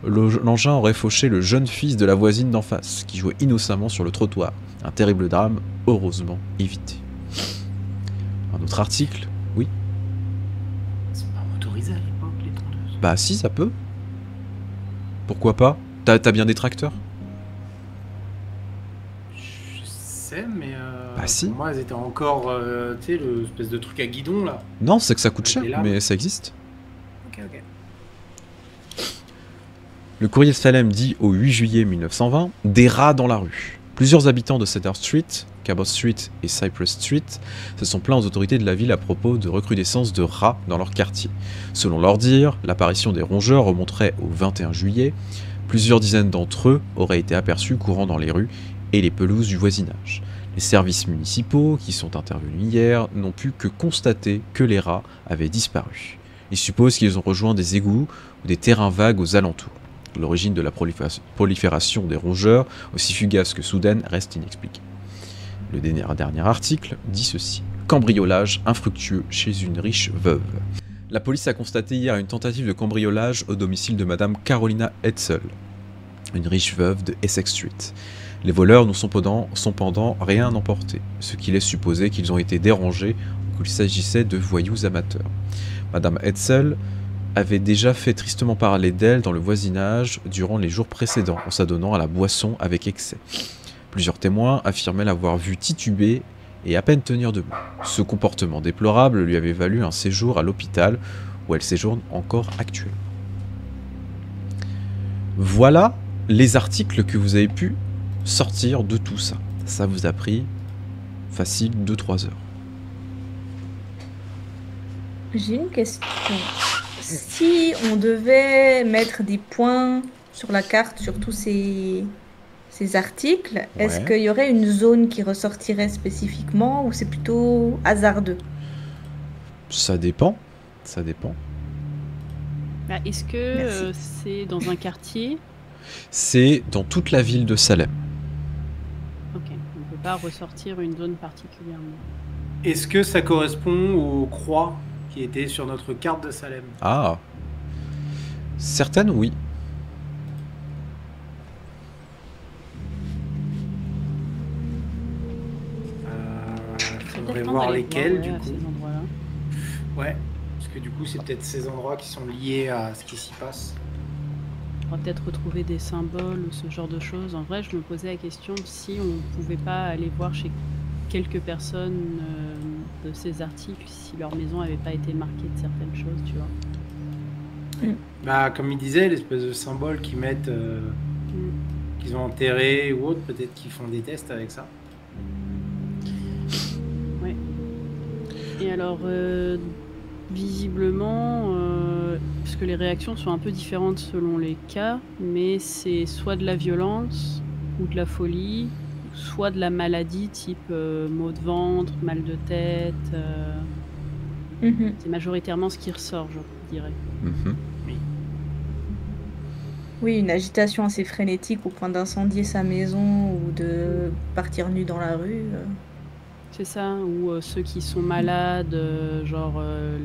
l'engin aurait fauché le jeune fils de la voisine d'en face, qui jouait innocemment sur le trottoir. Un terrible drame, heureusement évité. Un autre article, oui. C'est pas motorisé à l'époque, les tondeuses. Bah si, ça peut. Pourquoi pas? T'as bien des tracteurs? Je sais, mais Bah si. pour moi, elles étaient encore, tu sais, l'espèce de truc à guidon, là. Non, c'est que ça coûte cher, Avec les lames. mais ça existe. Ok. Le courrier de Salem dit au 8 juillet 1920 « Des rats dans la rue ». Plusieurs habitants de Cedar Street, Cabot Street et Cypress Street se sont plaints aux autorités de la ville à propos de recrudescence de rats dans leur quartier. Selon leur dire, l'apparition des rongeurs remonterait au 21 juillet. Plusieurs dizaines d'entre eux auraient été aperçus courant dans les rues et les pelouses du voisinage. Les services municipaux, qui sont intervenus hier, n'ont pu que constater que les rats avaient disparu. Ils supposent qu'ils ont rejoint des égouts ou des terrains vagues aux alentours. L'origine de la prolifération des rongeurs, aussi fugace que soudaine, reste inexpliquée. Le dernier article dit ceci. Cambriolage infructueux chez une riche veuve. La police a constaté hier une tentative de cambriolage au domicile de Madame Carolina Hetzel, une riche veuve de Essex Street. Les voleurs n'ont cependant rien emporté, ce qui laisse supposer qu'ils ont été dérangés ou qu'il s'agissait de voyous amateurs. Madame Hetzel avait déjà fait tristement parler d'elle dans le voisinage durant les jours précédents, en s'adonnant à la boisson avec excès. Plusieurs témoins affirmaient l'avoir vue tituber et à peine tenir debout. Ce comportement déplorable lui avait valu un séjour à l'hôpital, où elle séjourne encore actuellement. Voilà les articles que vous avez pu sortir de tout ça. Ça vous a pris facile 2-3 heures. J'ai une question. Si on devait mettre des points sur la carte sur tous ces articles, est-ce qu'il y aurait une zone qui ressortirait spécifiquement ou c'est plutôt hasardeux? Ça dépend. Ça dépend. Bah, est-ce que c'est dans un quartier? C'est dans toute la ville de Salem. Ok, on ne peut pas ressortir une zone particulièrement. Est-ce que ça correspond aux croix qui étaient sur notre carte de Salem? Ah. Certaines, oui. Faudrait voir lesquels, du à coup. ces endroits-là. Ouais, parce que du coup, c'est peut-être ces endroits qui sont liés à ce qui s'y passe. On va peut-être retrouver des symboles ou ce genre de choses. En vrai, je me posais la question si on pouvait pas aller voir chez quelques personnes de ces articles si leur maison avait pas été marquée de certaines choses, tu vois. Bah, comme il disait, l'espèce de symbole qu'ils mettent, qu'ils ont enterré ou autre, peut-être qu'ils font des tests avec ça. Ouais. Et alors, visiblement, parce que les réactions sont un peu différentes selon les cas, mais c'est soit de la violence ou de la folie, soit de la maladie type maux de ventre, mal de tête. C'est majoritairement ce qui ressort, je dirais. Oui, une agitation assez frénétique au point d'incendier sa maison ou de partir nu dans la rue. C'est ça, ou ceux qui sont malades, genre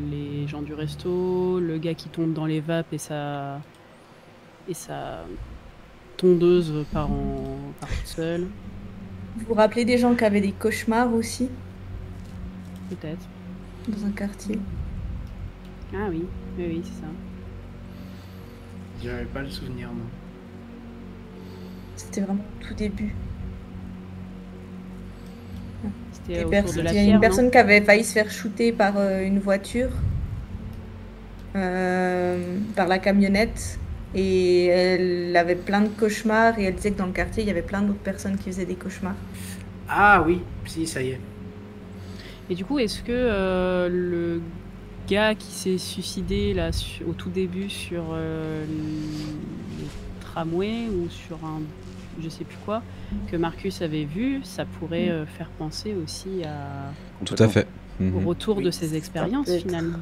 les gens du resto, le gars qui tombe dans les vapes et sa tondeuse part toute seule, Vous vous rappelez des gens qui avaient des cauchemars aussi peut-être. dans un quartier? Ah oui, oui, c'est ça. J'avais pas le souvenir, non. C'était vraiment au tout début. C'était autour de la Il y a pierre, une personne qui avait failli se faire shooter par une voiture, par la camionnette, et elle avait plein de cauchemars, et elle disait que dans le quartier, il y avait plein d'autres personnes qui faisaient des cauchemars. Ah oui, si, ça y est. Et du coup, est-ce que le gars qui s'est suicidé là au tout début sur les tramways ou sur un je sais plus quoi que Marcus avait vu, ça pourrait faire penser aussi Tout à fait. au retour de ses expériences peut-être. finalement.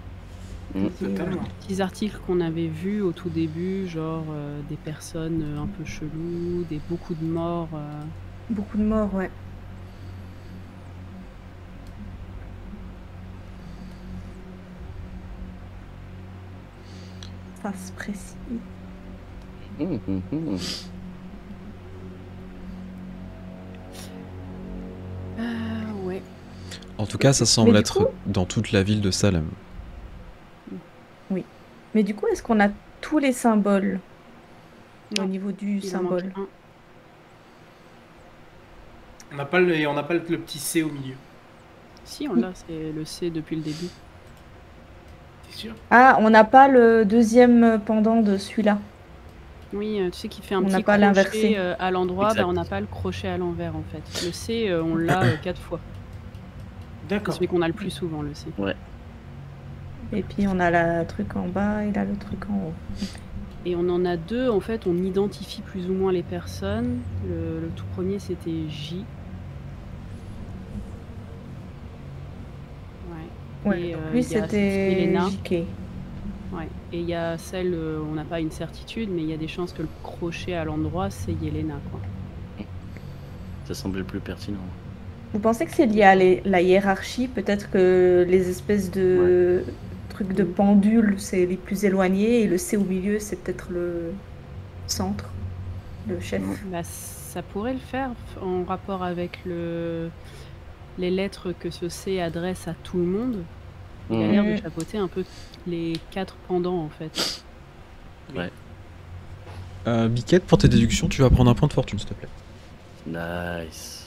Totalement. Les petits articles qu'on avait vus au tout début, genre des personnes un peu cheloues, beaucoup de morts. Beaucoup de morts, ouais. Ça se précise. Ouais. En tout cas, ça semble du être coup- dans toute la ville de Salem. Mais du coup, est-ce qu'on a tous les symboles Non, au niveau du il en manque symbole? un. On n'a pas le petit C au milieu. Si, on l'a, c'est le C depuis le début. T'es sûr? Ah, on n'a pas le deuxième pendant de celui-là. Oui, tu sais qu'il fait un On n'a petit pas crochet l'inversé. à l'endroit, Exact. on n'a pas le crochet à l'envers en fait. Le C, on l'a 4 fois. C'est D'accord. celui qu'on a le plus souvent, le C. Et puis on a le truc en bas et là le truc en haut. Et on en a deux, en fait, on identifie plus ou moins les personnes. Le tout premier, c'était J. Ouais. Ouais, Et, donc il lui y a c'était Elena. JK. Ouais. Et il y a celle, on n'a pas une certitude, mais il y a des chances que le crochet à l'endroit, c'est Yelena, quoi. Ça semblait plus pertinent. Vous pensez que c'est lié à la hiérarchie? Peut-être que les espèces de trucs de pendules, c'est les plus éloignés et le C au milieu, c'est peut-être le centre, le chef. Bah, ça pourrait le faire en rapport avec les lettres que ce C adresse à tout le monde. Il a l'air de chapeauter un peu les 4 pendants en fait. Biquette, pour tes déductions, tu vas prendre un point de fortune, s'il te plaît. Nice.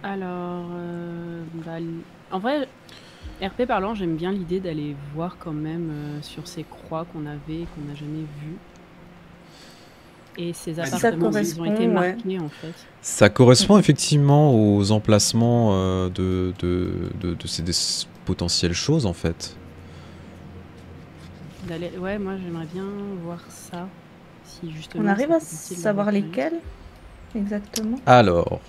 Alors, en vrai, RP parlant, j'aime bien l'idée d'aller voir quand même sur ces croix qu'on n'a jamais vues. Et ces Ça appartements, ils ont été correspond, ouais. marqués en fait. Ça correspond effectivement aux emplacements de ces des potentielles choses, en fait. Ouais, moi j'aimerais bien voir ça. Si justement On arrive ça à fait partie de savoir leur lesquels exactement? Alors,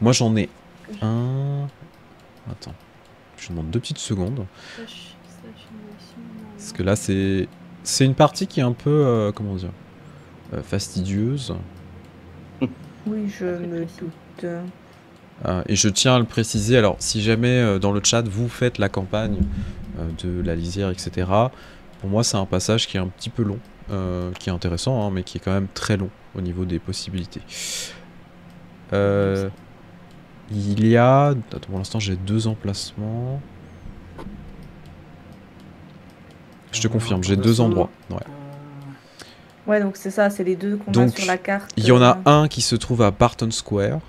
moi j'en ai un. Attends, je demande 2 petites secondes. Parce que là, c'est une partie qui est un peu, comment dire, fastidieuse. Oui, je Très me précis. doute. Et je tiens à le préciser, alors si jamais dans le chat vous faites la campagne de la lisière, etc., pour moi c'est un passage qui est un petit peu long, qui est intéressant, hein, mais qui est quand même très long au niveau des possibilités. Il y a... Attends, pour l'instant, j'ai 2 emplacements. Je te confirme, j'ai 2 endroits. Ouais. Ouais, donc c'est ça, c'est les deux qu'on a Donc, sur la carte. Il y en a un qui se trouve à Barton Square.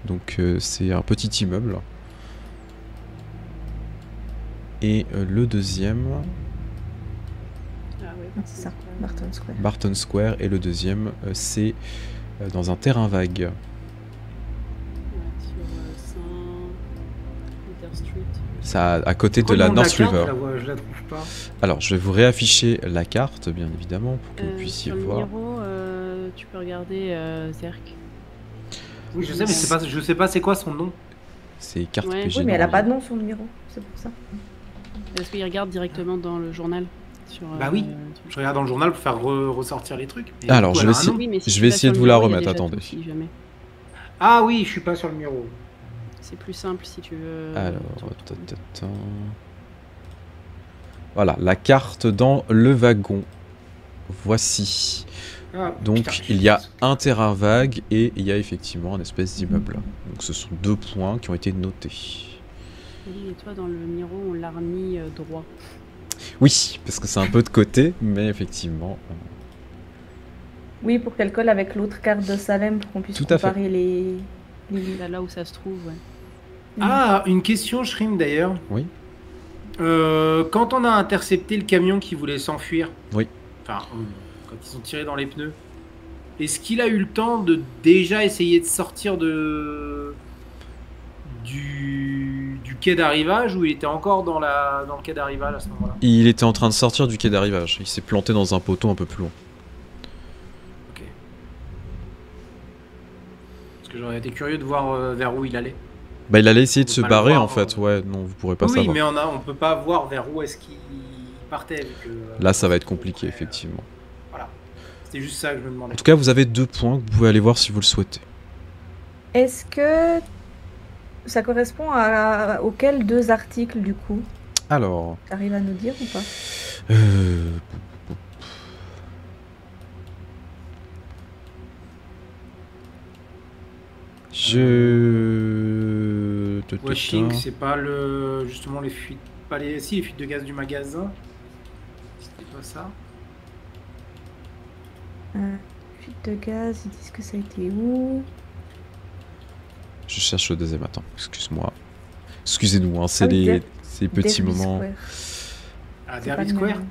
Donc, c'est un petit immeuble. Et le deuxième... Ah ouais, C'est ça, Barton Square. Barton Square. Et le deuxième, c'est dans un terrain vague. Ouais, sur Saint-Peter Street. Ça, à côté de Quoi, le la nom North carte, River. je la trouve pas. Alors, je vais vous réafficher la carte, bien évidemment, pour que vous puissiez sur le voir. numéro, tu peux regarder Zerk. Oui, je sais, mais je sais pas c'est quoi son nom. C'est carte Ouais. PG. Oui, mais elle a normale. pas de nom sur le numéro, c'est pour ça. Parce qu'il regarde directement dans le journal. Sur, Bah oui. le truc. Je regarde dans le journal pour faire ressortir les trucs. Et Alors, du coup, je elle vais a un essayer- nom. Oui, mais si Je tu vais vas essayer sur de le vous la numéro, il y a remettre, déjà attendez. tout, si jamais. Ah oui, je suis pas sur le numéro. C'est plus simple si tu veux. Alors, te retrouver. voilà, la carte dans le wagon. Voici. Ah, Donc, putain, il y a un terrain vague et il y a effectivement un espèce d'immeuble. Donc, ce sont 2 points qui ont été notés. Oui, et toi, dans le Miro, on l'a remis droit. Oui, parce que c'est un peu de côté, mais effectivement. Oui, pour qu'elle colle avec l'autre carte de Salem pour qu'on puisse Tout à fait. comparer les Là où ça se trouve, ouais. Ah, une question, Shrim, d'ailleurs. Oui. Quand on a intercepté le camion qui voulait s'enfuir, Oui. enfin, quand ils ont tiré dans les pneus, est-ce qu'il a eu le temps de déjà essayer de sortir du quai d'arrivage ou il était encore dans le quai d'arrivage à ce moment-là? Il était en train de sortir du quai d'arrivage. Il s'est planté dans un poteau un peu plus loin. Ok. Parce que j'aurais été curieux de voir vers où il allait. Bah, il allait essayer de On peut se pas le barrer voir, en fait. Ouais, non, vous pourrez pas Oui, savoir. mais on peut pas voir vers où est-ce qu'il partait. Vu que, Là, ça va être compliqué, après, effectivement. Voilà. C'était juste ça que je me demandais. En tout cas, vous avez 2 points que vous pouvez aller voir si vous le souhaitez. Est-ce que ça correspond auxquels 2 articles du coup? Alors, T'arrives à nous dire ou pas? euh, Washing, c'est pas justement les fuites, pas les fuites de gaz du magasin. C'était pas ça. Fuite de gaz, ils disent que ça a été où? Je cherche le deuxième. Attends, excuse-moi. Excusez-nous, hein, c'est Ah oui, ces petits Derby moments. Square. À C'est Derby pas le Square. même.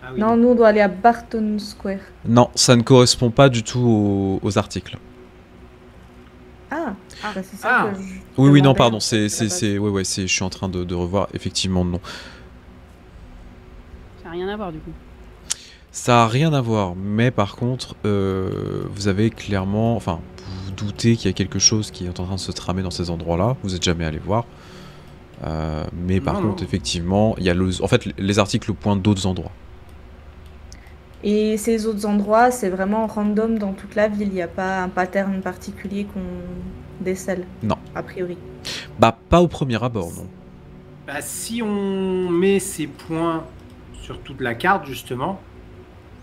Ah oui. Non, nous on doit aller à Barton Square. Non, ça ne correspond pas du tout aux articles. Ah, bah, c'est ça Ah. que je Oui, oui, non, demandais, pardon, à la base. ouais, je suis en train de revoir, effectivement, non. Ça n'a rien à voir du coup. Ça a rien à voir, mais par contre, vous avez clairement, enfin, vous doutez qu'il y a quelque chose qui est en train de se tramer dans ces endroits-là, vous êtes jamais allé voir. Mais par Non, contre, non. effectivement, il y a en fait, les articles pointent d'autres endroits. Et ces autres endroits, c'est vraiment random dans toute la ville. Il n'y a pas un pattern particulier qu'on décèle. Non. A priori. Bah, pas au premier abord, non. Bah, si on met ces points sur toute la carte, justement,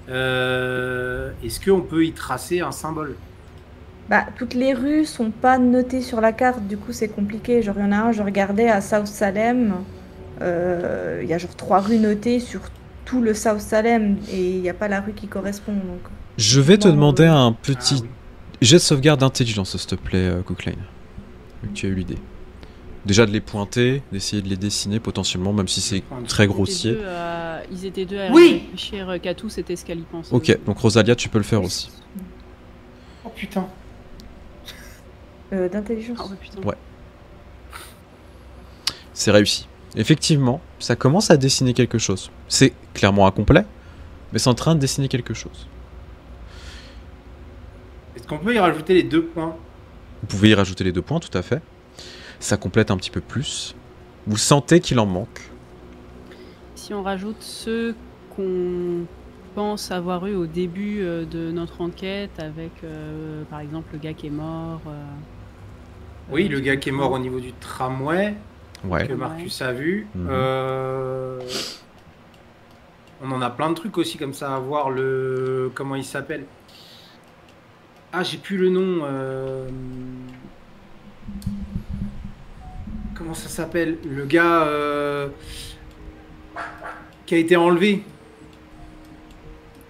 est-ce qu'on peut y tracer un symbole? Bah, toutes les rues sont pas notées sur la carte, du coup c'est compliqué. Genre, il y en a un, je regardais à South Salem, il y a genre 3 rues notées sur tout le South Salem et il n'y a pas la rue qui correspond. Donc... Je vais te Bon, demander un Ah petit oui. jet de sauvegarde d'intelligence, s'il te plaît, Cooklane. Vu que tu as eu l'idée. Déjà de les pointer, d'essayer de les dessiner potentiellement, même si c'est très grossier. Ils étaient deux à Oui. réfléchir qu'à tout, c'était ce qu'elle y pense. Ok, donc Rosalia, tu peux le faire aussi. Oh putain. D'intelligence. Ah ouais, putain. Ouais. C'est réussi. Effectivement, ça commence à dessiner quelque chose. C'est clairement incomplet, mais c'est en train de dessiner quelque chose. Est-ce qu'on peut y rajouter les 2 points? Vous pouvez y rajouter les 2 points, tout à fait. Ça complète un petit peu plus. Vous sentez qu'il en manque. Si on rajoute ceux qu'on pense avoir eu au début de notre enquête, avec par exemple le gars qui est mort. Oui, le gars qui est mort au niveau du tramway, Ouais. que Marcus a vu. Mhm. On en a plein de trucs aussi comme ça à voir. Comment il s'appelle? Ah, j'ai plus le nom. comment ça s'appelle? Le gars qui a été enlevé.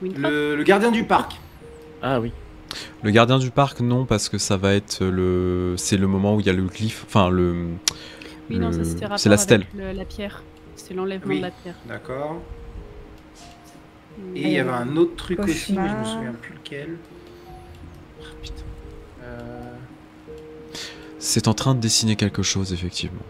Winthrop. Le gardien du parc. Ah oui. Le gardien du parc, non, parce que ça va être c'est le moment où il y a le glyphe, enfin Oui, non, ça c'était c'est la stèle. la pierre. C'est l'enlèvement Oui. de la pierre. D'accord. Et il y avait un autre truc aussi, mais je me Cauchemar. souviens plus lequel. Ah, putain. C'est en train de dessiner quelque chose, effectivement.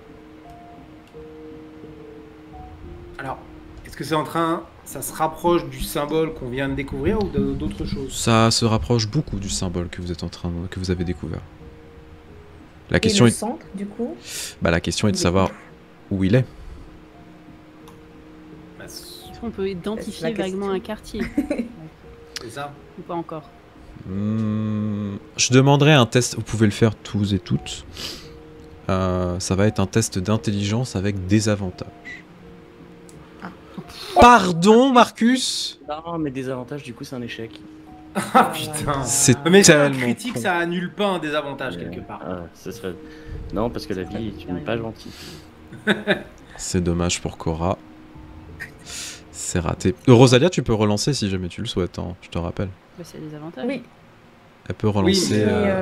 Alors, est-ce que c'est en train... Ça se rapproche du symbole qu'on vient de découvrir ou d'autres choses? Ça se rapproche beaucoup du symbole que vous êtes que vous avez découvert. La Et question le est, centre, du coup. la question est de Il est savoir où il est. Bah, Est-ce qu'on peut C'est identifier la vaguement question. un quartier c'est ça. ou pas encore? Je demanderai un test, vous pouvez le faire tous et toutes. Ça va être un test d'intelligence avec des avantages. Pardon, Marcus? Non, mais des avantages, du coup, c'est un échec. Ah putain. C'est Mais c'est un tellement critique, con. ça annule pas un désavantage quelque part. Ah, ce serait... Non, parce que la vie est une page gentille. C'est dommage pour Cora. C'est raté. Rosalia, tu peux relancer si jamais tu le souhaites, hein, je te rappelle. Bah, c'est des avantages. Oui. Elle peut relancer. mais,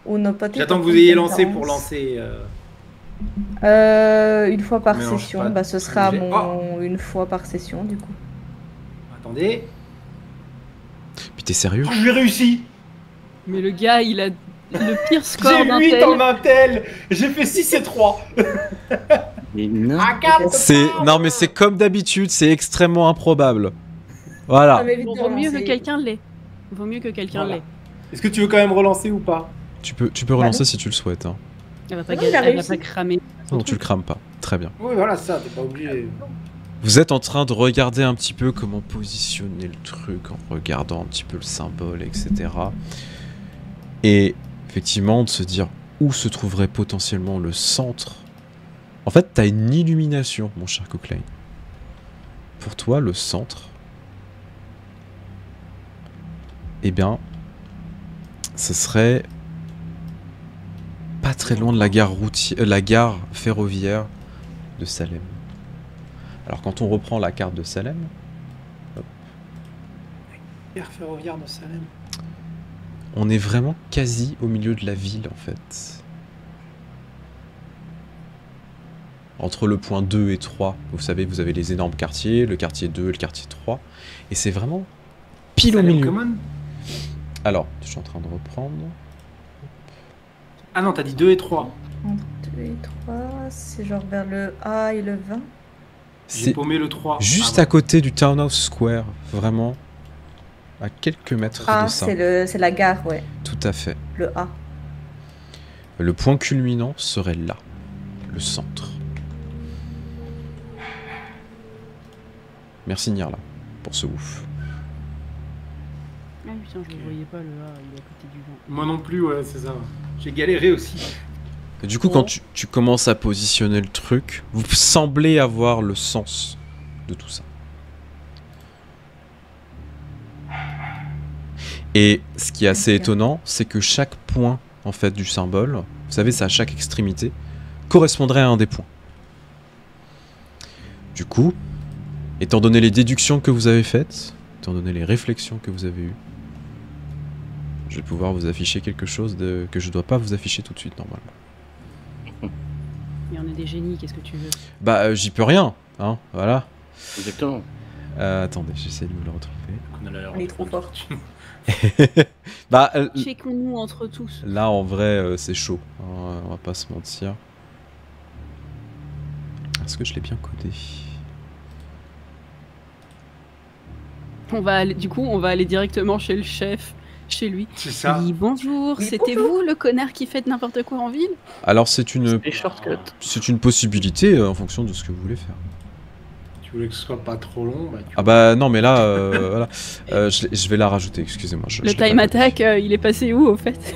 Ou nos potes. J'attends que vous ayez lancé pour lancer. Une fois par Mélange session, pas bah ce sera j'ai- une fois par session du coup. Attendez. Puis t'es sérieux? Oh, je l'ai réussi. Mais le gars, il a le pire score J'ai d'un 8 tel. en Intel. J'ai fait 6 et 3. Mais non. À 4. Non mais c'est comme d'habitude, c'est extrêmement improbable. Voilà. Ça m'évite Bon, de vaut mieux que relancer. quelqu'un l'ait. Vaut mieux que quelqu'un Voilà. l'ait. Est-ce que tu veux quand même relancer ou pas? Tu peux relancer si tu le souhaites. Hein. Elle va pas, Non, il a elle va réussi. pas cramer. son Non, tu le truc. crames pas. Très bien. Oui, voilà, ça, t'es pas obligé. Vous êtes en train de regarder un petit peu comment positionner le truc en regardant un petit peu le symbole, etc. Et effectivement, de se dire où se trouverait potentiellement le centre. En fait, t'as une illumination, mon cher Cochlane. Pour toi, le centre, eh bien, ce serait pas très loin de la gare la gare ferroviaire de Salem. Alors quand on reprend la carte de Salem, Gare ferroviaire de Salem. on est vraiment quasi au milieu de la ville en fait. Entre le point 2 et 3, vous savez, vous avez les énormes quartiers, le quartier 2 et le quartier 3, et c'est vraiment pile au Salem milieu. Common. Alors, je suis en train de reprendre. Ah non, t'as dit 2 et 3. Entre 2 et 3, c'est genre vers le A et le 20. J'ai C'est paumé le 3. juste à côté du Townhouse Square, vraiment à quelques mètres A, de ça. c'est la gare, ouais. Tout à fait. Le A. Le point culminant serait là, le centre. Merci Nirla pour ce ouf. Ah putain, je ne voyais pas le A, il est à côté du vent. Moi non plus, ouais, c'est ça. J'ai galéré aussi. Et du coup, quand tu commences à positionner le truc, vous semblez avoir le sens de tout ça. Et ce qui est assez Bien. étonnant, c'est que chaque point en fait du symbole, vous savez, c'est à chaque extrémité, correspondrait à un des points. Du coup, étant donné les déductions que vous avez faites, étant donné les réflexions que vous avez eues, je vais pouvoir vous afficher quelque chose que je dois pas vous afficher tout de suite normalement. Mais on est des génies, qu'est-ce que tu veux? Bah, j'y peux rien, hein, voilà. Exactement. Attendez, j'essaie de vous le retrouver. On a l'air On est trop fort. Bah, Checkons-nous entre tous. là, en vrai, c'est chaud, hein, on va pas se mentir. Est-ce que je l'ai bien codé? Du coup, on va aller directement chez le chef, chez lui. C'est ça. Oui, bonjour, Oui, c'était bonjour. vous le connard qui fait n'importe quoi en ville? Alors, c'est une possibilité en fonction de ce que vous voulez faire. Tu voulais que ce soit pas trop long, bah, Ah bah non, mais là, voilà. Je vais la rajouter, excusez-moi. Le time attack, il est passé où au fait?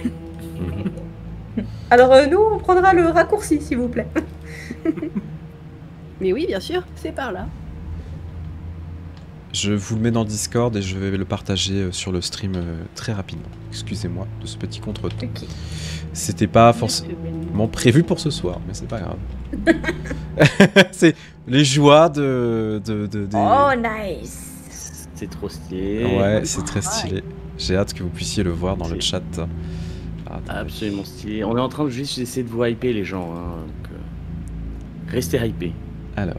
Mhm. Alors nous, on prendra le raccourci, s'il vous plaît. Mais oui, bien sûr, c'est par là. Je vous le mets dans Discord et je vais le partager sur le stream très rapidement. Excusez-moi de ce petit contretemps. Ok. C'était pas forcément prévu pour ce soir, mais c'est pas grave. C'est les joies des... Oh, nice. C'est trop stylé. Ouais, c'est très stylé. J'ai hâte que vous puissiez le voir dans le chat. Attends. Absolument stylé. On est en train de juste essayer de vous hyper les gens. Hein, donc, restez hypés. Alors,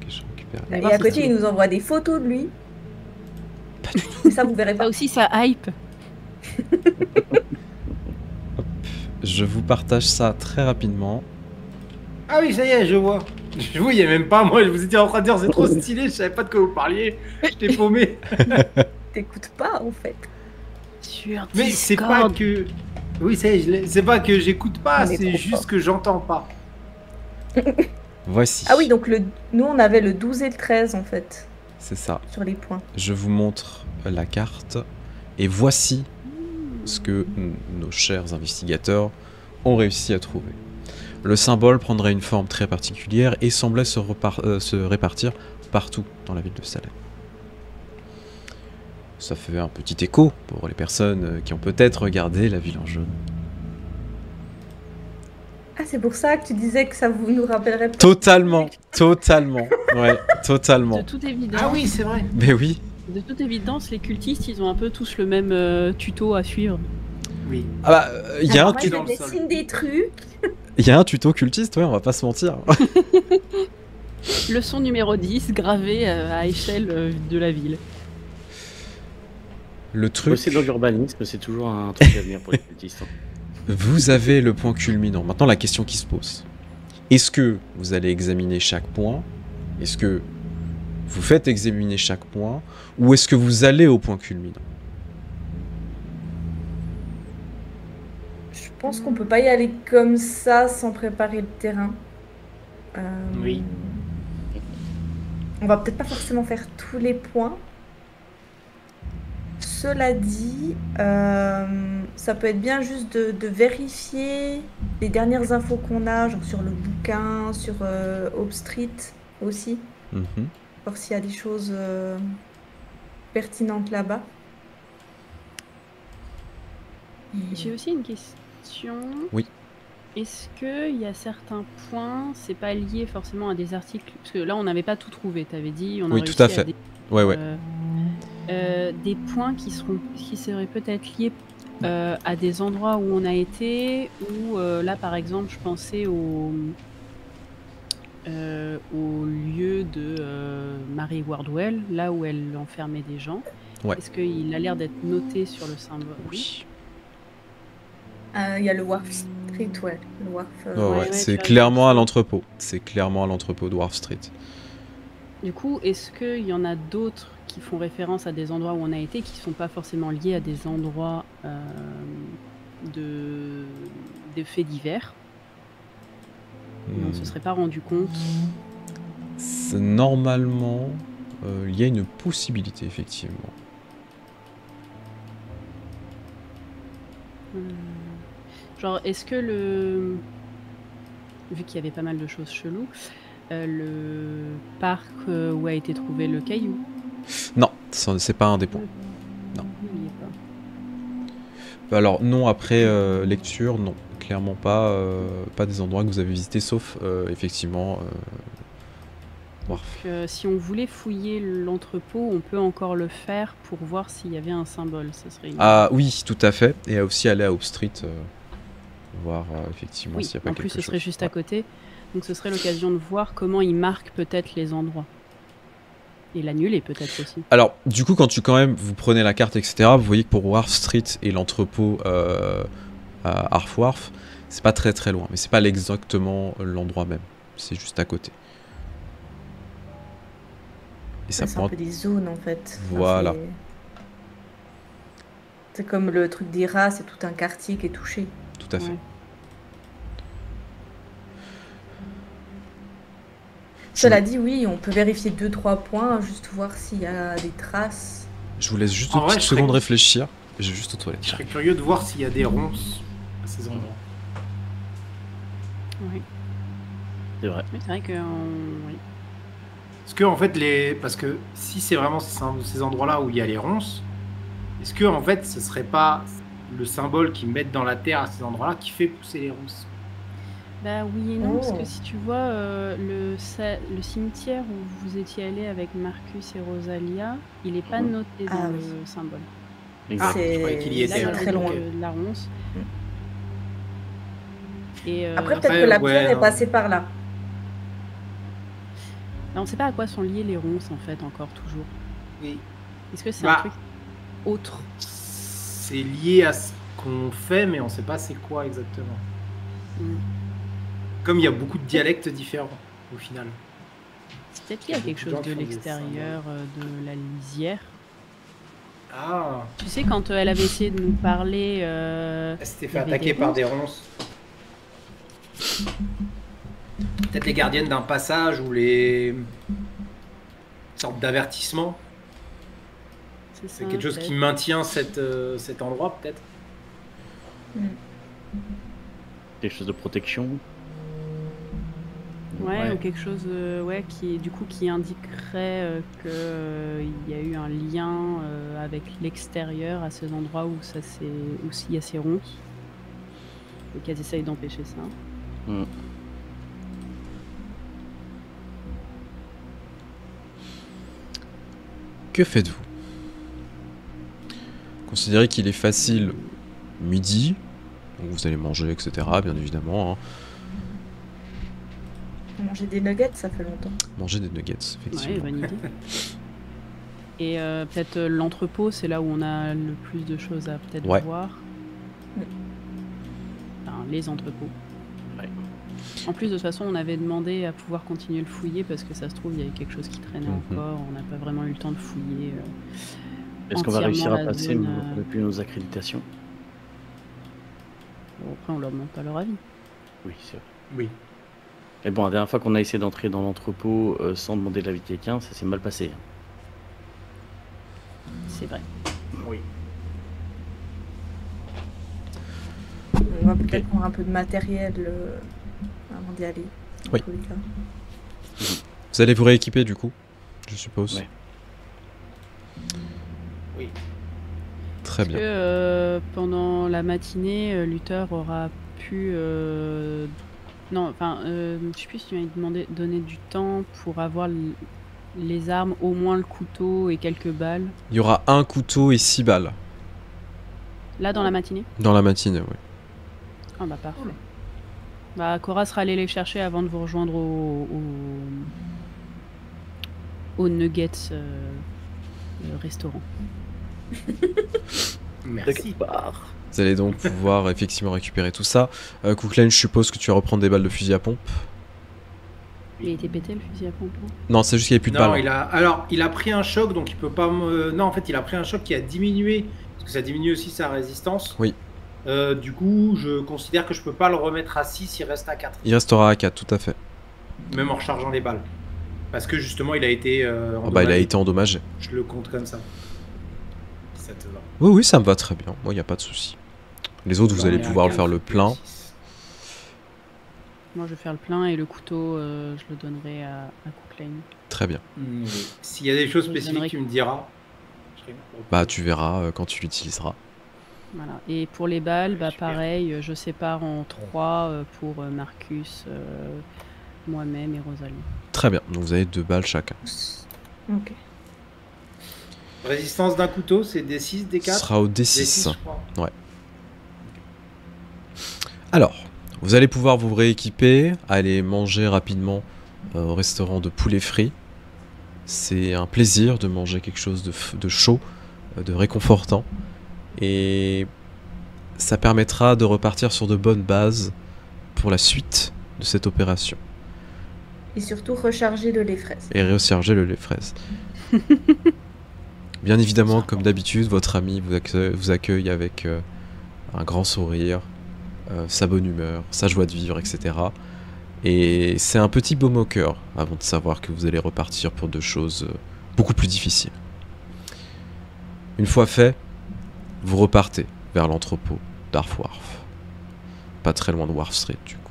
que je récupère. Et à côté, il nous envoie des photos de lui. Mais ça, vous verrez Ça pas. aussi, ça hype. Je vous partage ça très rapidement. Ah oui, ça y est, je vois. Je vous voyais même pas, moi, je vous étais en train de dire c'est trop stylé, je savais pas de quoi vous parliez. J'étais paumé. T'écoutes pas, en fait. Sur Mais c'est pas que... Oui, ça y est, c'est pas que j'écoute pas, On est c'est trop juste fort. que j'entends pas. Voici. Ah oui, donc nous, on avait le 12 et le 13, en fait, C'est ça. sur les points. Je vous montre la carte. Et voici ce que nos chers investigateurs ont réussi à trouver. Le symbole prendrait une forme très particulière et semblait se répartir partout dans la ville de Salem. Ça fait un petit écho pour les personnes qui ont peut-être regardé La Ville en jaune. Ah, c'est pour ça que tu disais que ça vous nous rappellerait pas. Totalement, totalement, ouais, totalement. De toute évidence, Ah oui, c'est vrai. Mais oui, de toute évidence, les cultistes, ils ont un peu tous le même tuto à suivre. Oui. ah bah, il y a un Moi, tu- je dans le sol. dessine des trucs. Il y a un tuto cultiste, ouais, on va pas se mentir. Leçon numéro 10, gravé à échelle de la ville. Le truc, Bosser dans l'urbanisme, c'est toujours un truc à venir pour les cultistes. vous avez le point culminant. Maintenant, la question qui se pose. Est-ce que vous allez examiner chaque point? Est-ce que vous faites examiner chaque point? Ou est-ce que vous allez au point culminant? Je pense qu'on peut pas y aller comme ça sans préparer le terrain. Oui. On va peut-être pas forcément faire tous les points. Cela dit, ça peut être bien juste de vérifier les dernières infos qu'on a, genre sur le bouquin, sur Hope Street aussi, Mhm. voir s'il y a des choses pertinentes là-bas. J'ai aussi une question. Oui. Est-ce qu'il y a certains points, c'est pas lié forcément à des articles? Parce que là, on n'avait pas tout trouvé, t'avais dit. On a Oui, réussi tout à fait. Ouais, ouais. Des points qui seraient peut-être liés à des endroits où on a été, ou là, par exemple, je pensais au lieu de Mary Wardwell, là où elle enfermait des gens. Ouais. Est-ce qu'il a l'air d'être noté sur le symbole? Oui. Il y a le Wharf Street, ouais. Le Wharf, Ouais, ouais, ouais, c'est tu as clairement raison. à l'entrepôt. C'est clairement à l'entrepôt de Wharf Street. Du coup, est-ce qu'il y en a d'autres qui font référence à des endroits où on a été, qui ne sont pas forcément liés à des endroits de faits divers? Et on ne se serait pas rendu compte. Normalement, il y a une possibilité, effectivement. Genre, est-ce que vu qu'il y avait pas mal de choses cheloues, le parc où a été trouvé le caillou? Non, c'est pas un des points. Non. Il y est pas. Alors, non, après lecture, non. Clairement pas, pas des endroits que vous avez visités, sauf effectivement. Wharf. Si on voulait fouiller l'entrepôt, on peut encore le faire pour voir s'il y avait un symbole. Ça serait Ah oui, tout à fait. Et aussi aller à Hope Street, voir effectivement oui, s'il n'y a pas en quelque plus chose. ce serait juste à Ouais. côté. Donc ce serait l'occasion de voir comment ils marquent peut-être les endroits. Et l'annuler peut-être aussi. Alors, du coup, quand vous prenez la carte, etc., vous voyez que pour Wharf Street et l'entrepôt à Arf Wharf, c'est pas très très loin, mais c'est pas exactement l'endroit même. C'est juste à côté. Et ça c'est un prend. peu des zones en fait. Enfin, Voilà. c'est comme le truc des rats, c'est tout un quartier qui est touché. Tout à fait. Ouais. Cela dit, oui, on peut vérifier 2-3 points, juste voir s'il y a des traces. Je vous laisse juste En une vrai, petite je serais- seconde réfléchir. J'ai juste aux toilettes. Je serais curieux de voir s'il y a des ronces à ces endroits. Oui. C'est vrai. Oui, c'est vrai que oui. Est-ce que en fait parce que si c'est vraiment ces endroits-là où il y a les ronces, est-ce que en fait ce serait pas le symbole qu'ils mettent dans la terre à ces endroits-là qui fait pousser les ronces? Bah oui et non, parce Oh. que si tu vois le cimetière où vous étiez allé avec Marcus et Rosalia, il est pas noté dans Ah le oui. symbole. Exact. je croyais qu'il y Là, était, il y a ouais. très le loin. de la ronce. Mm. Et Après, peut-être Après, que la ouais, pierre est non. passée par là. on ne sait pas à quoi sont liées les ronces en fait encore toujours. Oui. Est-ce que c'est Bah. un truc autre? C'est lié à ce qu'on fait, mais on sait pas c'est quoi exactement. Mm. Comme il y a beaucoup de dialectes différents au final. C'est peut-être lié à quelque Beaucoup de chose gens de qui font des l'extérieur de la lisière. Ah, Tu sais, quand elle avait essayé de nous parler, elle s'était il y fait avait attaquer des par ronces. des ronces. Peut-être les gardiennes d'un passage ou les sortes d'avertissement. C'est C'est ça, quelque chose peut-être. qui maintient cet endroit peut-être. Quelque chose de protection. Ouais, Ouais. ou quelque chose qui du coup qui indiquerait qu'il y a eu un lien avec l'extérieur à ces endroits où il y a ces ronces et qu'elles essayent d'empêcher ça. Mm. Que faites-vous? Considérez qu'il est facile midi, donc vous allez manger, etc. Bien évidemment. Hein. Manger des nuggets, ça fait longtemps. Manger des nuggets, Ouais, effectivement. bonne idée. Et peut-être l'entrepôt, c'est là où on a le plus de choses à peut-être Ouais. voir. Mm. Enfin, les entrepôts. Ouais. En plus, de toute façon, on avait demandé à pouvoir continuer le fouiller parce que ça se trouve, il y avait quelque chose qui traînait encore. On n'a pas vraiment eu le temps de fouiller. Est-ce qu'on va entièrement réussir à la passer zone, depuis nos accréditations? Bon, après, on leur demande pas leur avis. Oui, c'est vrai. Oui. Mais bon, la dernière fois qu'on a essayé d'entrer dans l'entrepôt sans demander l'avis de quelqu'un, ça s'est mal passé. C'est vrai. Oui. On va peut-être prendre un peu de matériel avant d'y aller. dans Oui. tous les cas. Vous allez vous rééquiper du coup, je suppose. Ouais. Oui. Très Est-ce bien. que pendant la matinée, Luther aura pu... Non, enfin, je sais plus si tu m'avais donné du temps pour avoir les armes, au moins le couteau et quelques balles. Il y aura un couteau et 6 balles Là, dans la matinée? dans la matinée, oui. Ah bah parfait. Bah, Cora sera allée les chercher avant de vous rejoindre au Nuggets restaurant. Merci. Vous allez donc pouvoir effectivement récupérer tout ça. Cookline, je suppose que tu vas reprendre des balles de fusil à pompe. Il a été pété le fusil à pompe, non? Non, c'est juste qu'il n'y avait plus de Non, balles. il a pris un choc, donc il peut pas. Non, en fait, il a pris un choc qui a diminué, parce que ça diminue aussi sa résistance. Oui. Du coup, je considère que je peux pas le remettre à 6, il reste à 4. Il restera à 4, tout à fait. Même en rechargeant les balles. Parce que justement, il a été. Oh, bah, il a été endommagé. Je le compte comme ça. Si ça te va. Oui, oui, ça me va très bien. Moi, il n'y a pas de souci. Les autres, vous Non, allez il y a pouvoir un le faire le quatre, plein. 6. Moi, je vais faire le plein et le couteau, je le donnerai à Cookline. Très bien. Oui. S'il y a des choses Je spécifiques, donnerai- tu me diras. Bah, tu verras quand tu l'utiliseras. Voilà. Et pour les balles, bah Super. pareil, je sépare en 3 pour Marcus, moi-même et Rosalie. Très bien. Donc, vous avez 2 balles chacun. Ok. Résistance d'un couteau, c'est D6, Ce D4 sera au D6, D6. je crois. Alors, vous allez pouvoir vous rééquiper, aller manger rapidement au restaurant de poulet frit. C'est un plaisir de manger quelque chose de chaud, de réconfortant. Et ça permettra de repartir sur de bonnes bases pour la suite de cette opération. Et surtout recharger de lait fraise. Et recharger le lait fraise. Bien évidemment, comme d'habitude, votre ami vous accueille avec un grand sourire, sa bonne humeur, sa joie de vivre, etc. Et c'est un petit baume au cœur avant de savoir que vous allez repartir pour deux choses beaucoup plus difficiles. Une fois fait, vous repartez vers l'entrepôt d'Arfwarf. Pas très loin de Wharf Street, du coup.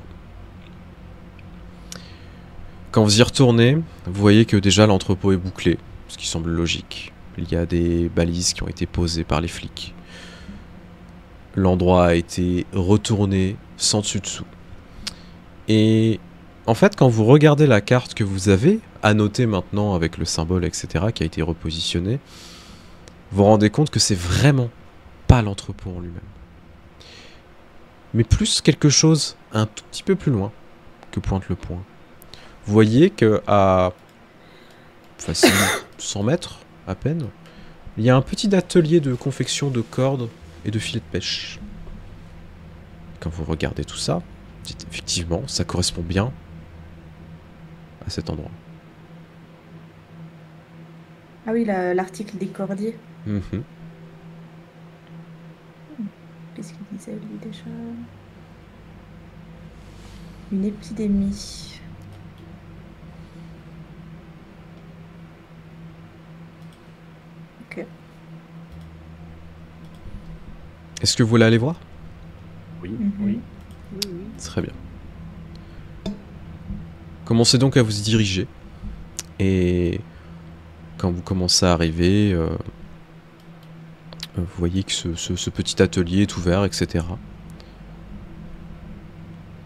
Quand vous y retournez, vous voyez que déjà l'entrepôt est bouclé, ce qui semble logique. Il y a des balises qui ont été posées par les flics. L'endroit a été retourné sans dessus-dessous. Et en fait, quand vous regardez la carte que vous avez, annotée maintenant avec le symbole, etc., qui a été repositionné, vous vous rendez compte que c'est vraiment pas l'entrepôt en lui-même. Mais plus quelque chose un tout petit peu plus loin que pointe le point. Vous voyez qu'à facile 100 mètres à peine, il y a un petit atelier de confection de cordes et de filets de pêche. Quand vous regardez tout ça, vous dites effectivement, ça correspond bien à cet endroit. Ah oui, l'article des cordiers. Mhm. Qu'est-ce qu'il disait lui déjà? Une épidémie. Ok. Est-ce que vous voulez aller voir? Oui, Mhm. oui. Oui, oui. Très bien. Commencez donc à vous y diriger. Et quand vous commencez à arriver, vous voyez que ce petit atelier est ouvert, etc.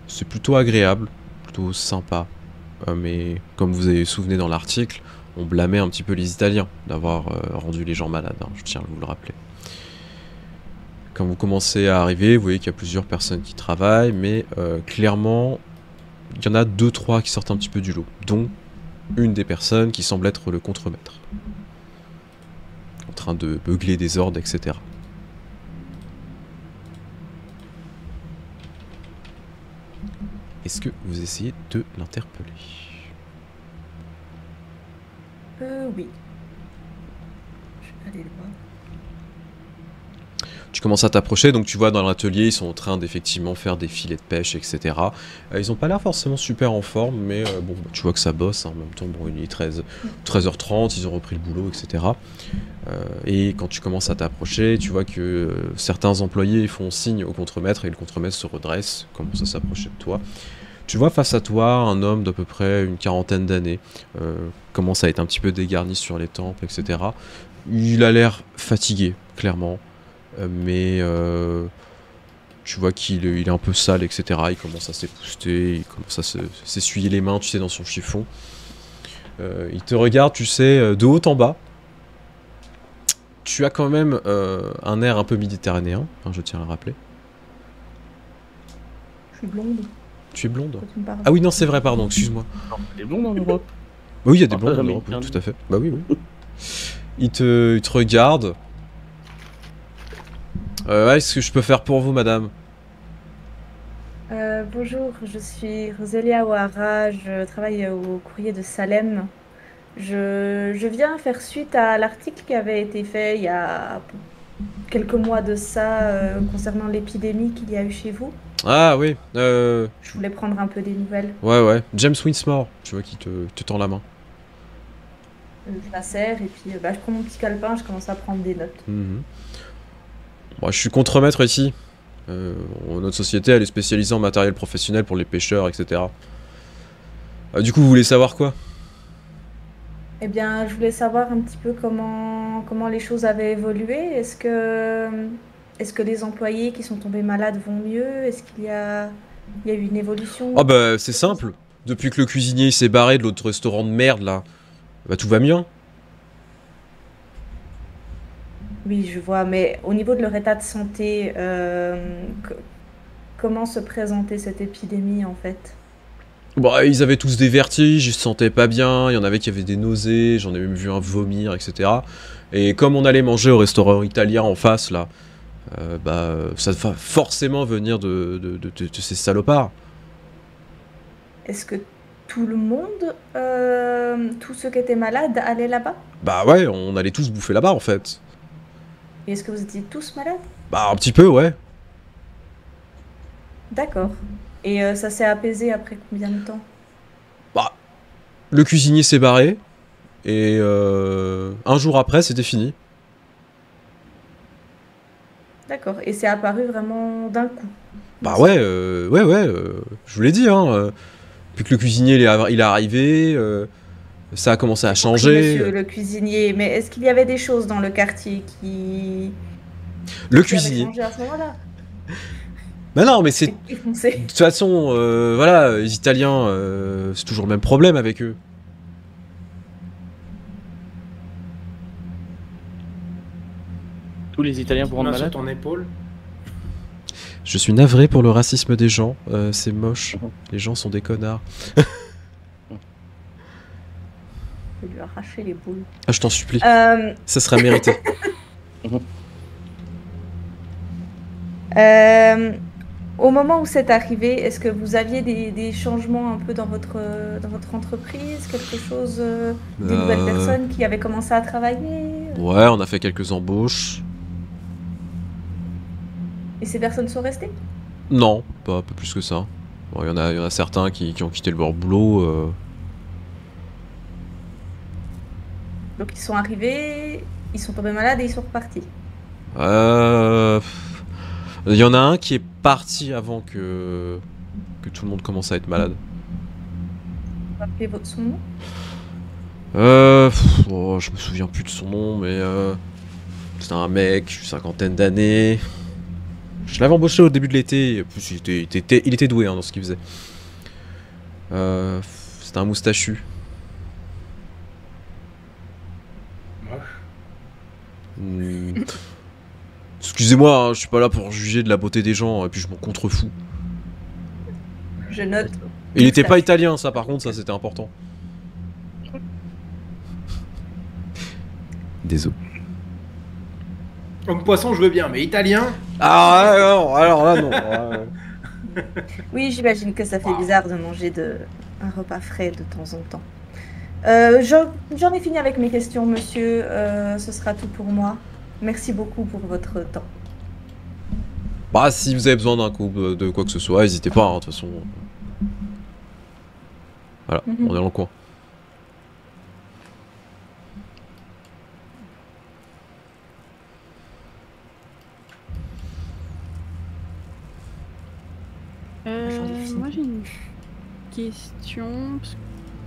C'est plutôt agréable, plutôt sympa. Mais comme vous avez souvenez dans l'article, on blâmait un petit peu les Italiens d'avoir rendu les gens malades, hein, je tiens à vous le rappeler. Quand vous commencez à arriver, vous voyez qu'il y a plusieurs personnes qui travaillent, mais clairement, il y en a 2-3 qui sortent un petit peu du lot, dont une des personnes qui semble être le contremaître, en train de beugler des ordres, etc. Est-ce que vous essayez de l'interpeller? Oui. Je vais aller le voir. Tu commences à t'approcher, donc tu vois dans l'atelier, ils sont en train d'effectivement faire des filets de pêche, etc. Ils ont pas l'air forcément super en forme, mais bon, tu vois que ça bosse, hein, en même temps, bon, il est 13h30, ils ont repris le boulot, etc. Et quand tu commences à t'approcher, tu vois que certains employés font signe au contremaître, et le contremaître se redresse, commence à s'approcher de toi. Tu vois face à toi un homme d'à peu près une quarantaine d'années, commence à être un petit peu dégarni sur les tempes, etc. Il a l'air fatigué, clairement. Mais tu vois qu'il est un peu sale, etc. Il commence à s'épouster, il commence à s'essuyer les mains, tu sais, dans son chiffon. Il te regarde, tu sais, de haut en bas. Tu as quand même un air un peu méditerranéen, hein, je tiens à le rappeler. Je suis blonde. Tu es blonde? Quand tu me parles. Ah oui, non, c'est vrai, pardon, excuse-moi. Les blondes en Europe. Oui, il y a des Ah, blondes en mais Europe, oui, bien tout à fait. Bah oui, oui. Il te regarde. Ouais, est-ce que je peux faire pour vous, madame? Bonjour, je suis Roselia O'Hara, je travaille au courrier de Salem. Je viens faire suite à l'article qui avait été fait il y a quelques mois de ça concernant l'épidémie qu'il y a eu chez vous. Ah oui, Je voulais prendre un peu des nouvelles. ouais, James Winsmore, tu vois, qui te tend la main. Je la serre et puis je prends mon petit calepin, je commence à prendre des notes. Mhm. Moi, je suis contremaître ici. Notre société, elle est spécialisée en matériel professionnel pour les pêcheurs, etc. Du coup, vous voulez savoir quoi? Eh bien, je voulais savoir un petit peu comment les choses avaient évolué. Est-ce que les employés qui sont tombés malades vont mieux? Est-ce qu'il y a eu une évolution? Oh bah, c'est simple. Depuis que le cuisinier s'est barré de l'autre restaurant de merde, là, bah tout va mieux. Oui, je vois, mais au niveau de leur état de santé, comment se présentait cette épidémie en fait? Bah, ils avaient tous des vertiges, ils se sentaient pas bien, il y en avait qui avaient des nausées, j'en ai même vu un vomir, etc. Et comme on allait manger au restaurant italien en face, là, bah, ça va forcément venir de ces salopards. Est-ce que tout le monde, tous ceux qui étaient malades, allaient là-bas? Bah ouais, on allait tous bouffer là-bas, en fait. Et est-ce que vous étiez tous malades? Bah, un petit peu, ouais. D'accord. Et ça s'est apaisé après combien de temps? Bah, le cuisinier s'est barré, et un jour après, c'était fini. D'accord. Et c'est apparu vraiment d'un coup. Bah ouais, je vous l'ai dit, hein. Depuis que le cuisinier il est arrivé, ça a commencé à changer. Monsieur le cuisinier, mais est-ce qu'il y avait des choses dans le quartier qui Le qui avaient cuisinier. changé à ce moment-là? Bah non, mais c'est... Et foncé. De toute façon, voilà, les Italiens, c'est toujours le même problème avec eux. Tous les Italiens pour rendre Main sur malade. ton épaule. Je suis navré pour le racisme des gens, c'est moche. Les gens sont des connards. Je vais lui arracher les boules. Ah, je t'en supplie, Euh, ça serait mérité. Au moment où c'est arrivé, est-ce que vous aviez des changements un peu dans votre entreprise? Quelque chose, des nouvelles personnes qui avaient commencé à travailler? Ouais, on a fait quelques embauches. Et ces personnes sont restées? Non, pas plus que ça. Bon, il y en a certains qui ont quitté leur boulot. Donc ils sont arrivés, ils sont tombés malades et ils sont repartis. Il y en a un qui est parti avant que tout le monde commence à être malade. Vous rappelez son nom? Oh, je me souviens plus de son nom, mais c'était un mec, cinquantaine d'années. Je l'avais embauché au début de l'été, et plus il était doué hein, dans ce qu'il faisait. C'était un moustachu. Moche. Excusez-moi, hein, je suis pas là pour juger de la beauté des gens, et puis je m'en contrefous. Je note. Et il était pas italien, ça par contre, ça c'était important. Désolé. Homme poisson, je veux bien, mais italien. Ah non, alors là non. Oui, j'imagine que ça fait bizarre de manger un repas frais de temps en temps. J'en ai fini avec mes questions, monsieur. Ce sera tout pour moi. Merci beaucoup pour votre temps. Bah si vous avez besoin d'un coup de quoi que ce soit, n'hésitez pas, hein, de toute façon. Voilà, on est dans le coin. Moi j'ai une question. Parce que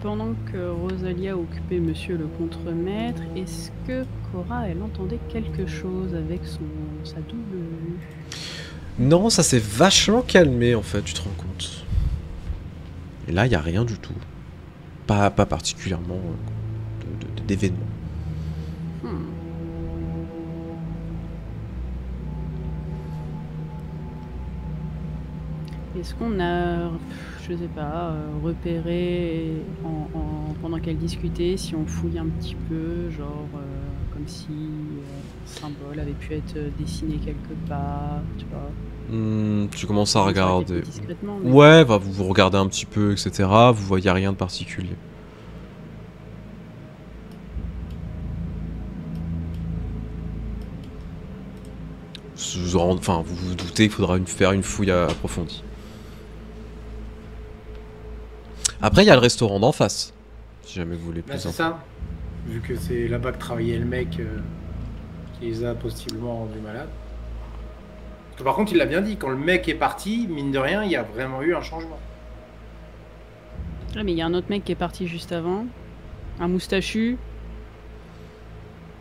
pendant que Rosalia occupait monsieur le contremaître, est-ce que Cora elle entendait quelque chose avec sa double vue? Non, ça s'est vachement calmé en fait, tu te rends compte. Et là, il n'y a rien du tout. Pas particulièrement d'événements. Est-ce qu'on a, je sais pas, repéré pendant qu'elle discutait, si on fouille un petit peu, genre comme si un symbole avait pu être dessiné quelque part, tu vois? Tu commences à Ça aurait été regarder. fait discrètement, mais- Ouais, bah, vous regardez un petit peu, etc. Vous voyez rien de particulier. Enfin, vous vous doutez qu'il faudra faire une fouille approfondie. Après, il y a le restaurant d'en face. Si jamais vous voulez Bah, plus c'est infos. ça. Vu que c'est là-bas que travaillait le mec qui les a possiblement rendus malades. Parce que par contre, il l'a bien dit, quand le mec est parti, mine de rien, il y a vraiment eu un changement. Ah, mais il y a un autre mec qui est parti juste avant, un moustachu.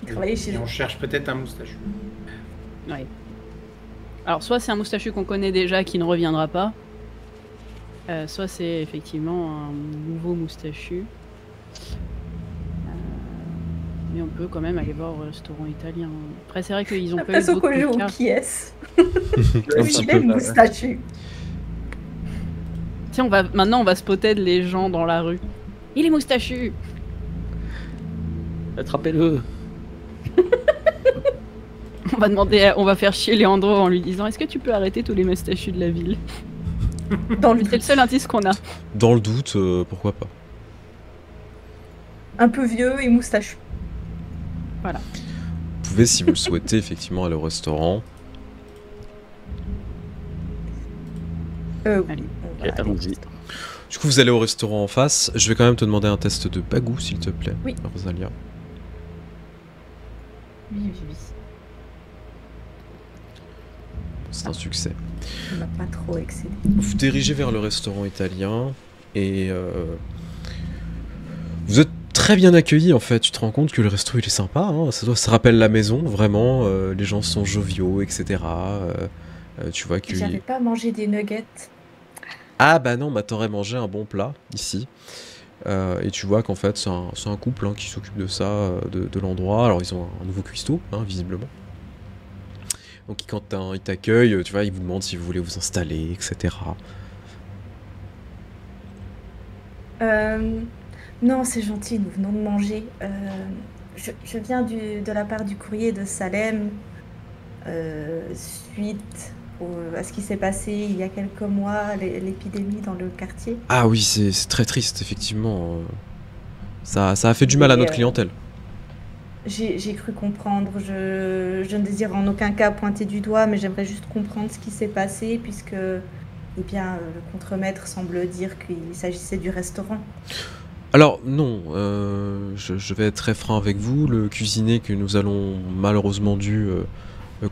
Il travaillait chez Et eux. on cherche peut-être un moustachu. Ouais. Alors soit c'est un moustachu qu'on connaît déjà qui ne reviendra pas, soit c'est effectivement un nouveau moustachu. Mais on peut quand même aller voir au restaurant italien. Après c'est vrai qu'ils ont pas eu L'impression beaucoup qu'on de joue au cas. qui est-ce? Un Oui, petit même peu. moustachu. Tu sais, maintenant on va spotter les gens dans la rue. Il est moustachu. Attrapez-le. On va faire chier Leandro en lui disant: est-ce que tu peux arrêter tous les moustachus de la ville? Dans le C'est le seul indice qu'on a. Dans le doute, pourquoi pas. un peu vieux et moustachu. Vous pouvez, si vous le souhaitez, effectivement aller au restaurant. Allez. on va aller. Allons-y. Du coup, vous allez au restaurant en face. Je vais quand même te demander un test de bagou, s'il te plaît, Oui. Rosalia. Oui, oui, oui. C'est un succès. On n'a pas trop excédé. Vous vous dirigez vers le restaurant italien. Et vous êtes très bien accueillis en fait. Tu te rends compte que le resto il est sympa, hein. Ça rappelle la maison, vraiment. Les gens sont joviaux, etc. Tu vois que... J'avais pas mangé des nuggets. Ah bah non, bah t'aurais mangé un bon plat ici. Et tu vois qu'en fait c'est un couple hein, qui s'occupe de ça, de l'endroit. Alors ils ont un nouveau cuistot, hein, visiblement. Donc quand ils t'accueillent, tu vois, ils vous demandent si vous voulez vous installer, etc. Non, c'est gentil, nous venons de manger. Je viens de la part du courrier de Salem, suite à ce qui s'est passé il y a quelques mois, l'épidémie dans le quartier. Ah oui, c'est très triste, effectivement. Ça a fait du mal à notre clientèle. J'ai cru comprendre. Je ne désire en aucun cas pointer du doigt, mais j'aimerais juste comprendre ce qui s'est passé, puisque eh bien, le contremaître semble dire qu'il s'agissait du restaurant. Alors non, je vais être très franc avec vous. Le cuisinier que nous allons malheureusement dû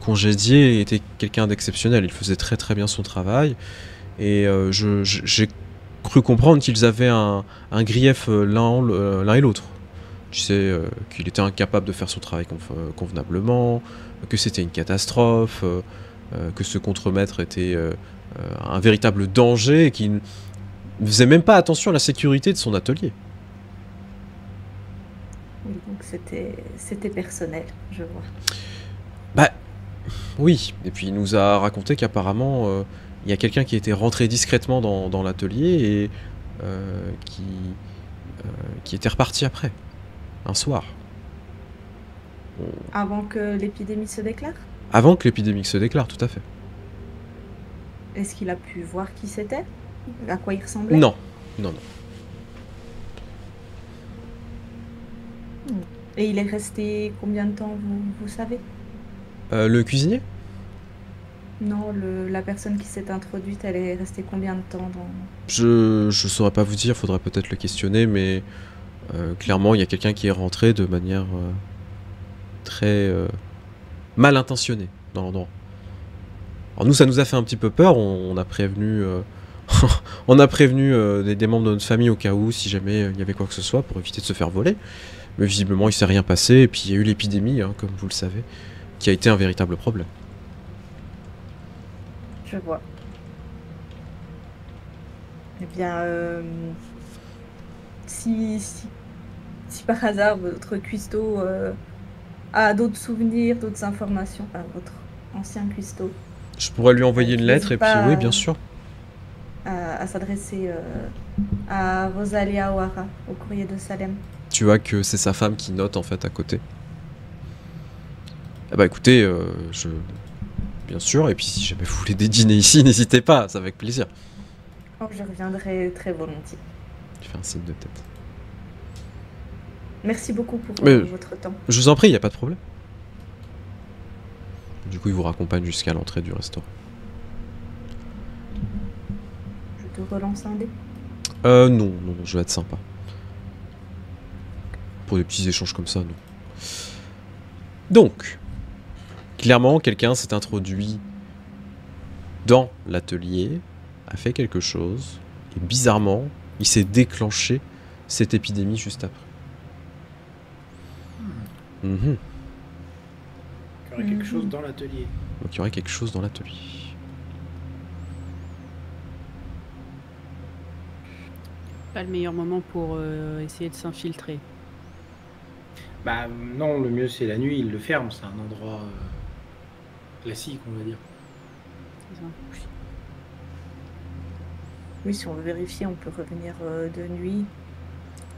congédier était quelqu'un d'exceptionnel. Il faisait très très bien son travail. Et j'ai cru comprendre qu'ils avaient un grief l'un et l'autre. Tu sais, qu'il était incapable de faire son travail convenablement, que c'était une catastrophe, que ce contremaître était un véritable danger et qu'il ne faisait même pas attention à la sécurité de son atelier. Oui, donc c'était personnel, je vois. Bah, oui. Et puis il nous a raconté qu'apparemment, il y a quelqu'un qui était rentré discrètement dans l'atelier et qui était reparti après. Un soir. Avant que l'épidémie se déclare? Avant que l'épidémie se déclare, tout à fait. Est-ce qu'il a pu voir qui c'était? À quoi il ressemblait? Non, non, non. Et il est resté combien de temps, vous savez? Le cuisinier? Non, la personne qui s'est introduite, elle est restée combien de temps dans... Je saurais pas vous dire, faudrait peut-être le questionner, mais clairement, il y a quelqu'un qui est rentré de manière très mal intentionnée dans l'endroit. Alors nous, ça nous a fait un petit peu peur, on a prévenu, on a prévenu des membres de notre famille au cas où, si jamais il y avait quoi que ce soit, pour éviter de se faire voler. Mais visiblement, il s'est rien passé, et puis il y a eu l'épidémie, hein, comme vous le savez, qui a été un véritable problème. Je vois. Eh bien, si par hasard votre cuistot a d'autres souvenirs, d'autres informations, enfin votre ancien cuistot, Je pourrais lui envoyer une lettre, et puis oui, bien sûr. à s'adresser à Rosalia O'Hara, au courrier de Salem. Tu vois que c'est sa femme qui note en fait à côté. Ah bah écoutez, bien sûr, et puis si jamais vous voulez déjeuner ici, n'hésitez pas, c'est avec plaisir. Oh, je reviendrai très volontiers. Je fais un signe de tête. Merci beaucoup pour Mais votre temps. je vous en prie, il n'y a pas de problème. Du coup, il vous raccompagne jusqu'à l'entrée du restaurant. Je te relance un dé. Non, je vais être sympa. Pour des petits échanges comme ça, non. Donc, clairement, quelqu'un s'est introduit dans l'atelier, a fait quelque chose, et bizarrement, il s'est déclenché cette épidémie juste après. Mhm. Il y aurait quelque chose dans l'atelier. Donc il y aurait quelque chose dans l'atelier. Pas le meilleur moment pour essayer de s'infiltrer. Bah non, le mieux c'est la nuit, il le ferme, c'est un endroit classique, on va dire. C'est ça. Oui, si on veut vérifier, on peut revenir de nuit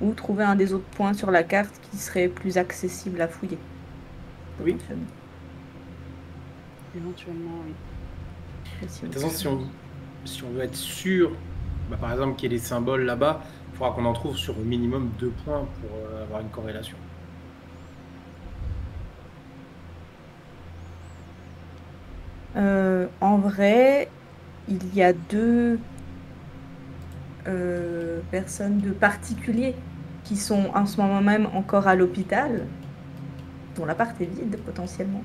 ou trouver un des autres points sur la carte qui serait plus accessible à fouiller. Oui. Éventuellement, oui. Mais si De on toute façon, peut- si on veut être sûr, bah, par exemple, qu'il y ait des symboles là-bas, il faudra qu'on en trouve sur au minimum 2 points pour avoir une corrélation. En vrai, il y a deux personnes, deux particuliers qui sont en ce moment même encore à l'hôpital, dont l'appart est vide potentiellement.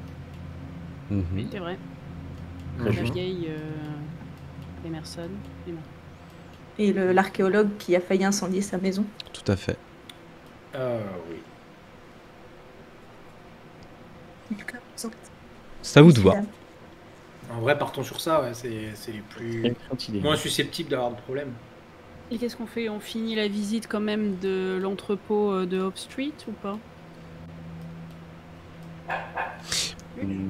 Mhm. C'est vrai. Très La juste. vieille Emerson. Et non. Et l'archéologue qui a failli incendier sa maison. Tout à fait. Oui. C'est à vous de voir. En vrai, partons sur ça, ouais, c'est les plus Excellente idée. moins susceptibles d'avoir de problème. Et qu'est-ce qu'on fait? On finit la visite quand même de l'entrepôt de Hope Street ou pas?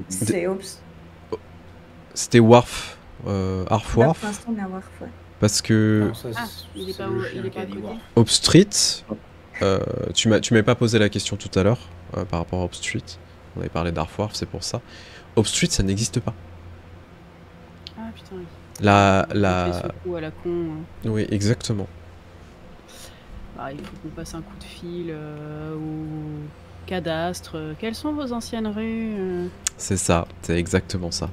C'est Ops. C'était Wharf. Harf Là, Wharf. pour l'instant, on est à Wharf, ouais. Parce que Non, ça, Ah, il est c'est pas le au- chien il est qui pas a à dit côté. voir. Hope Street, tu m'avais pas posé la question tout à l'heure par rapport à Hope Street. On avait parlé d'Harf Wharf, c'est pour ça. Hope Street, ça n'existe pas. Ah putain, oui. La... Il fait son coup à la con. Oui, exactement. Bah, il faut qu'on passe un coup de fil au cadastre. Quelles sont vos anciennes rues? C'est ça, c'est exactement ça.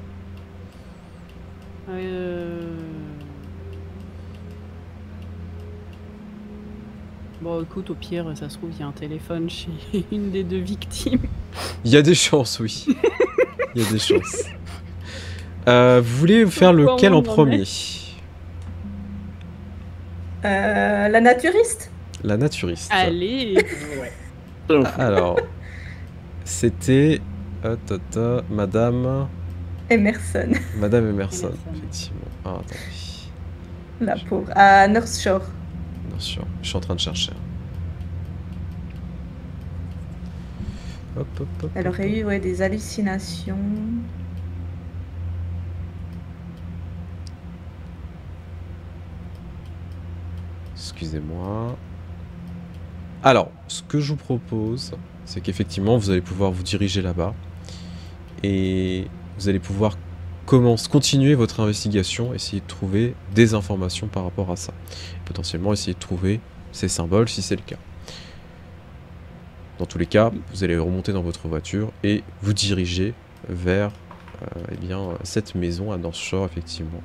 Bon, écoute, au pire, ça se trouve, il y a un téléphone chez une des deux victimes. Il y a des chances, oui. Il y a des chances. Vous voulez faire Pourquoi lequel on en en premier? La naturiste. La naturiste. Allez! Ouais. Alors, c'était Madame Emerson. Madame Emerson, Emerson. effectivement. Ah, attendez. La pauvre. À North Shore. Bien sûr, je suis en train de chercher. Hop, hop, hop. Elle hop, aurait eu des hallucinations. Excusez-moi. Alors, ce que je vous propose, c'est qu'effectivement, vous allez pouvoir vous diriger là-bas. Et vous allez pouvoir continuer votre investigation, essayer de trouver des informations par rapport à ça. Potentiellement, essayer de trouver ces symboles si c'est le cas. Dans tous les cas, vous allez remonter dans votre voiture et vous diriger vers cette maison à North Shore, effectivement.